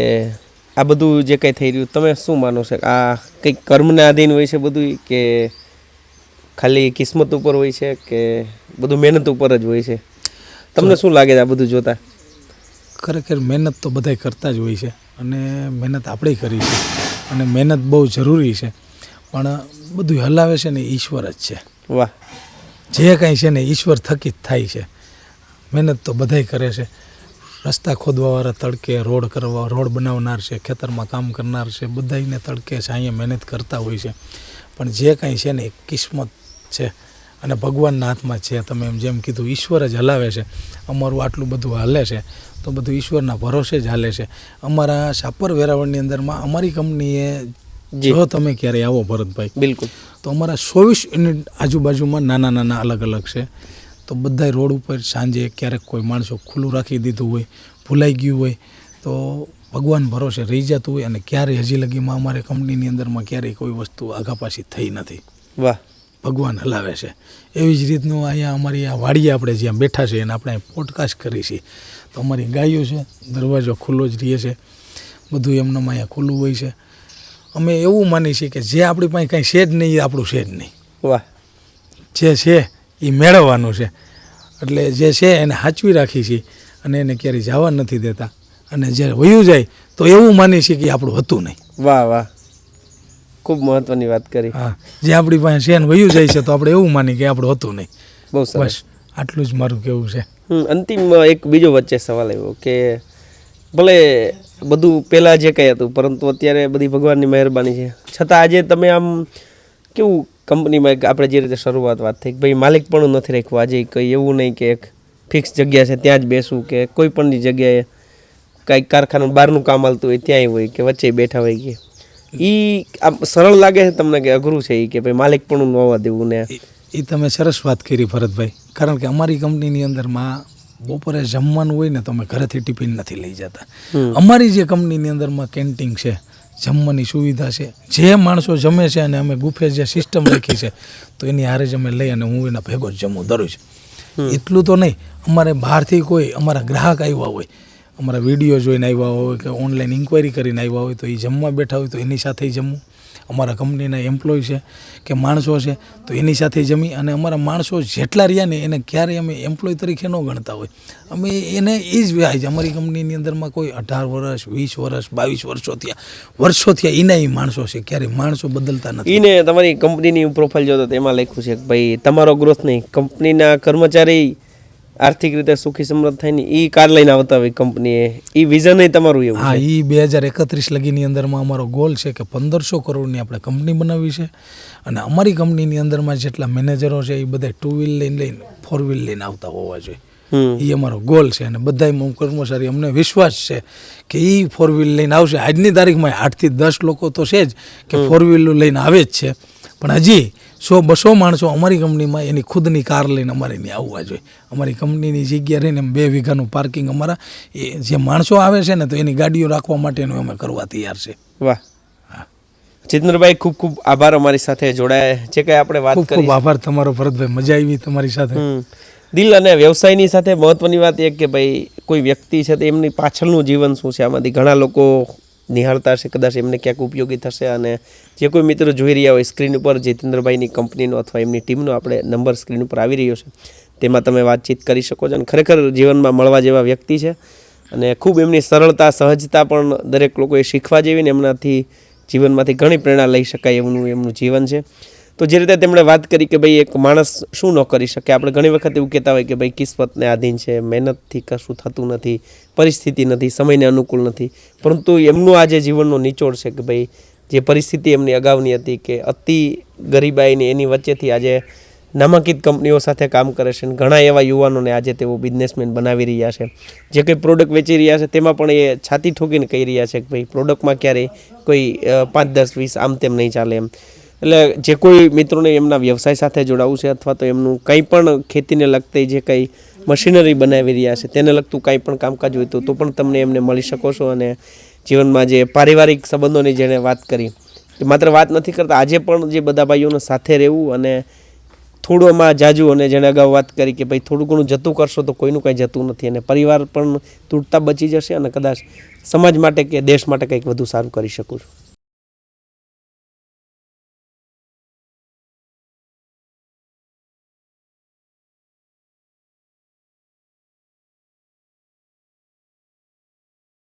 આ બધું જે કંઈ થઈ રહ્યું તમે શું માનો છો? આ કંઈક કર્મને આધીન હોય છે બધું કે ખાલી કિસ્મત ઉપર હોય છે કે બધું મહેનત ઉપર જ હોય છે? તમને શું લાગે છે આ બધું જોતા?
ખરેખર મહેનત તો બધાય કરતા જ હોય છે અને મહેનત આપણે કરી છે અને મહેનત બહુ જરૂરી છે. પણ બધું હલાવે છે ને ઈશ્વર જ છે.
વાહ.
જે કાંઈ છે ને ઈશ્વર થકી જ થાય છે. મહેનત તો બધાય કરે છે. રસ્તા ખોદવાવાળા તડકે, રોડ બનાવનાર છે, ખેતરમાં કામ કરનાર છે, બધાયને તડકે છાંયે મહેનત કરતા હોય છે. પણ જે કાંઈ છે ને એ કિસ્મત છે અને ભગવાનના હાથમાં છે. તમે એમ જેમ કીધું ઈશ્વર જ હલાવે છે. અમારું આટલું બધું હાલે છે તો બધું ઈશ્વરના ભરોસે જ હાલે છે. અમારા સાપર વેરાવળની અંદરમાં અમારી કંપનીએ જો તમે ક્યારે આવો ભરતભાઈ,
બિલકુલ,
તો અમારા 24 યુનિટ આજુબાજુમાં નાના નાના અલગ અલગ છે. તો બધાય રોડ ઉપર સાંજે ક્યારેક કોઈ માણસો ખુલ્લું રાખી દીધું હોય, ભૂલાઈ ગયું હોય તો ભગવાન ભરોસે રહી જતું હોય. અને ક્યારેય હજી લગીમાં અમારે કંપનીની અંદરમાં ક્યારેય કોઈ વસ્તુ આઘાપાછી થઈ નથી.
વાહ.
ભગવાન હલાવે છે. એવી જ રીતનું અહીંયા અમારી આ વાડીએ આપણે જ્યાં બેઠા છીએ અને આપણે પોડકાસ્ટ કરી છીએ તો અમારી ગાયો છે, દરવાજો ખુલ્લો જ રહે છે, બધું એમનામાં અહીંયા ખુલ્લું હોય છે. અમે એવું માની છીએ કે જે આપણી પાસે કાંઈ છે જ નહીં એ આપણું છે જ નહીં.
વાહ.
જે છે એ મેળવવાનું છે. એટલે જે છે એને સાચવી રાખી છીએ અને એને ક્યારેય જવા નથી દેતા. અને જે વયું જાય તો એવું માની છીએ કે આપણું હતું નહીં.
વાહ વાહ, ખૂબ મહત્વની વાત કરી.
હા, જે આપણી પાસે છે ને વયું જાય છે તો આપણે એવું માની કે આપણું હતું નહીં.
બહુ સરસ.
બસ આટલું જ મારું કહેવું છે.
અંતિમ એક બીજો વચ્ચે સવાલ આવ્યો કે ભલે બધું પહેલાં જે કંઈ હતું પરંતુ અત્યારે બધી ભગવાનની મહેરબાની છે, છતાં આજે તમે આમ કેવું કંપનીમાં આપણે જે રીતે વાત થઈ ભાઈ માલિક પણ નથી રાખ્યું. આજે કંઈ એવું નહીં કે એક ફિક્સ જગ્યા છે ત્યાં જ બેસવું કે કોઈ પણની જગ્યાએ કાંઈક કારખાનું બહારનું કામ હાલતું હોય ત્યાંય હોય કે વચ્ચે બેઠા હોય કે એ આમ સરળ લાગે છે તમને કે અઘરું છે એ કે ભાઈ માલિક પણ ન હોવા દેવું ને?
એ તમે સરસ વાત કરી ભરતભાઈ. કારણ કે અમારી કંપનીની અંદરમાં બપોરે જમવાનું હોય ને તો અમે ઘરેથી ટિફિન નથી લઈ જતા. અમારી જે કંપનીની અંદરમાં કેન્ટીન છે, જમવાની સુવિધા છે, જે માણસો જમે છે અને અમે ગુફે જે સિસ્ટમ રાખી છે તો એની હારે જ અમે લઈ અને હું એના ભેગો જ જમું દરરોજ. એટલું તો નહીં, અમારે બહારથી કોઈ અમારા ગ્રાહક આવ્યા હોય, અમારા વિડીયો જોઈને આવ્યા હોય કે ઓનલાઈન ઇન્ક્વાયરી કરીને આવ્યા હોય તો એ જમવા બેઠા હોય તો એની સાથે જમવું. અમારા કંપનીના એમ્પ્લોય છે કે માણસો છે તો એની સાથે જમી અને અમારા માણસો જેટલા રહ્યા ને એને ક્યારેય અમે એમ્પ્લોય તરીકે ન ગણતા હોય. અમે એને એ જ વ્યાજ અમારી કંપનીની અંદરમાં કોઈ 18 વર્ષ 20 વર્ષ 22 વર્ષો થયા એના એ માણસો છે, ક્યારેય માણસો બદલતા નથી.
ઈને તમારી કંપનીની પ્રોફાઇલ જોતો તો એમાં લખ્યું છે કે ભાઈ તમારો ગ્રોથ નહીં, કંપનીના કર્મચારી આર્થિક રીતે સુખી સમૃદ્ધ થાય ને એ કાર લઈને આવતા હોય કંપનીએ, એ વિઝન તમારું એવું
હા,
છે.
એ 2031 લગીની અંદરમાં અમારો ગોલ છે કે 1500 કરોડની આપણે કંપની બનાવવી છે અને અમારી કંપનીની અંદરમાં જેટલા મેનેજરો છે એ બધા 2 વ્હીલ લઈને 4 વ્હીલ લઈને આવતા હોવા જોઈએ. એ અમારો ગોલ છે અને બધા કર્મચારી અમને વિશ્વાસ છે કે એ 4 વ્હીલ લઈને આવશે. આજની તારીખમાં 8 થી 10 લોકો તો છે જ કે 4 વ્હીલ લઈને આવે જ છે, પણ હજી 100-200 માણસો અમારી કંપનીમાં એની ખુદની કાર લઈને અમારે ત્યાં આવવા જોઈએ. અમારી કંપનીની જગ્યા રહીને 2 વીઘાનું પાર્કિંગ અમારા જે માણસો આવે છે ને તો એની ગાડીઓ રાખવા માટેનું અમે કરવા તૈયાર છે.
વાહ, જીતેન્દ્રભાઈ ખૂબ ખૂબ આભાર અમારી સાથે જોડાયા. જે કંઈ આપણે વાત
ખૂબ
કરી,
ખૂબ આભાર તમારો ભરતભાઈ, મજા આવી તમારી સાથે.
દિલ અને વ્યવસાયની સાથે મહત્વની વાત એ કે ભાઈ કોઈ વ્યક્તિ છે તો એમની પાછળનું જીવન શું છે, આમાંથી ઘણા લોકો નિહાળતા હશે, કદાચ એમને ક્યાંક ઉપયોગી થશે. અને જે કોઈ મિત્રો જોઈ રહ્યા હોય સ્ક્રીન ઉપર જીતેન્દ્રભાઈની કંપનીનો અથવા એમની ટીમનો આપણે નંબર સ્ક્રીન ઉપર આવી રહ્યો છે, તેમાં તમે વાતચીત કરી શકો છો. અને ખરેખર જીવનમાં મળવા જેવા વ્યક્તિ છે અને ખૂબ એમની સરળતા સહજતા પણ દરેક લોકોએ શીખવા જેવી ને એમનાથી જીવનમાંથી ઘણી પ્રેરણા લઈ શકાય એમનું જીવન છે. તો જે રીતે તેમણે વાત કરી કે ભાઈ એક માણસ શું ન કરી શકે, આપણે ઘણી વખત એવું કહેતા હોય કે ભાઈ કિસ્મતને આધીન છે, મહેનતથી કશું થતું નથી, પરિસ્થિતિ નથી, સમયને અનુકૂળ નથી, પરંતુ એમનું આ જે જીવનનો નિચોડ છે કે ભાઈ જે પરિસ્થિતિ એમની અગાઉની હતી કે અતિ ગરીબાઈની એની વચ્ચેથી આજે નામાંકિત કંપનીઓ સાથે કામ કરે છે અને ઘણા એવા યુવાનોને આજે તેઓ બિઝનેસમેન બનાવી રહ્યા છે. જે કંઈ પ્રોડક્ટ વેચી રહ્યા છે તેમાં પણ એ છાતી ઠોકીને કહી રહ્યા છે કે ભાઈ પ્રોડક્ટમાં ક્યારેય કોઈ 5, 10, 20 આમ તેમ નહીં ચાલે એમ. એટલે જે કોઈ મિત્રોને એમના વ્યવસાય સાથે જોડાવવું છે અથવા તો એમનું કંઈ પણ ખેતીને લગતી જે કંઈ મશીનરી બનાવી રહ્યા છે તેને લગતું કંઈ પણ કામકાજ હોય તો પણ તમને એમને મળી શકો છો. અને જીવનમાં જે પારિવારિક સંબંધોની જેણે વાત કરી કે માત્ર વાત નથી કરતા, આજે પણ જે બધા ભાઈઓને સાથે રહેવું અને થોડુંમાં જાજુ, અને જેણે અગાઉ વાત કરી કે ભાઈ થોડું ઘણું જતું કરશો તો કોઈનું કાંઈ જતું નથી અને પરિવાર પણ તૂટતા બચી જશે અને કદાચ સમાજ માટે કે દેશ માટે કંઈક વધુ સારું કરી શકું છું.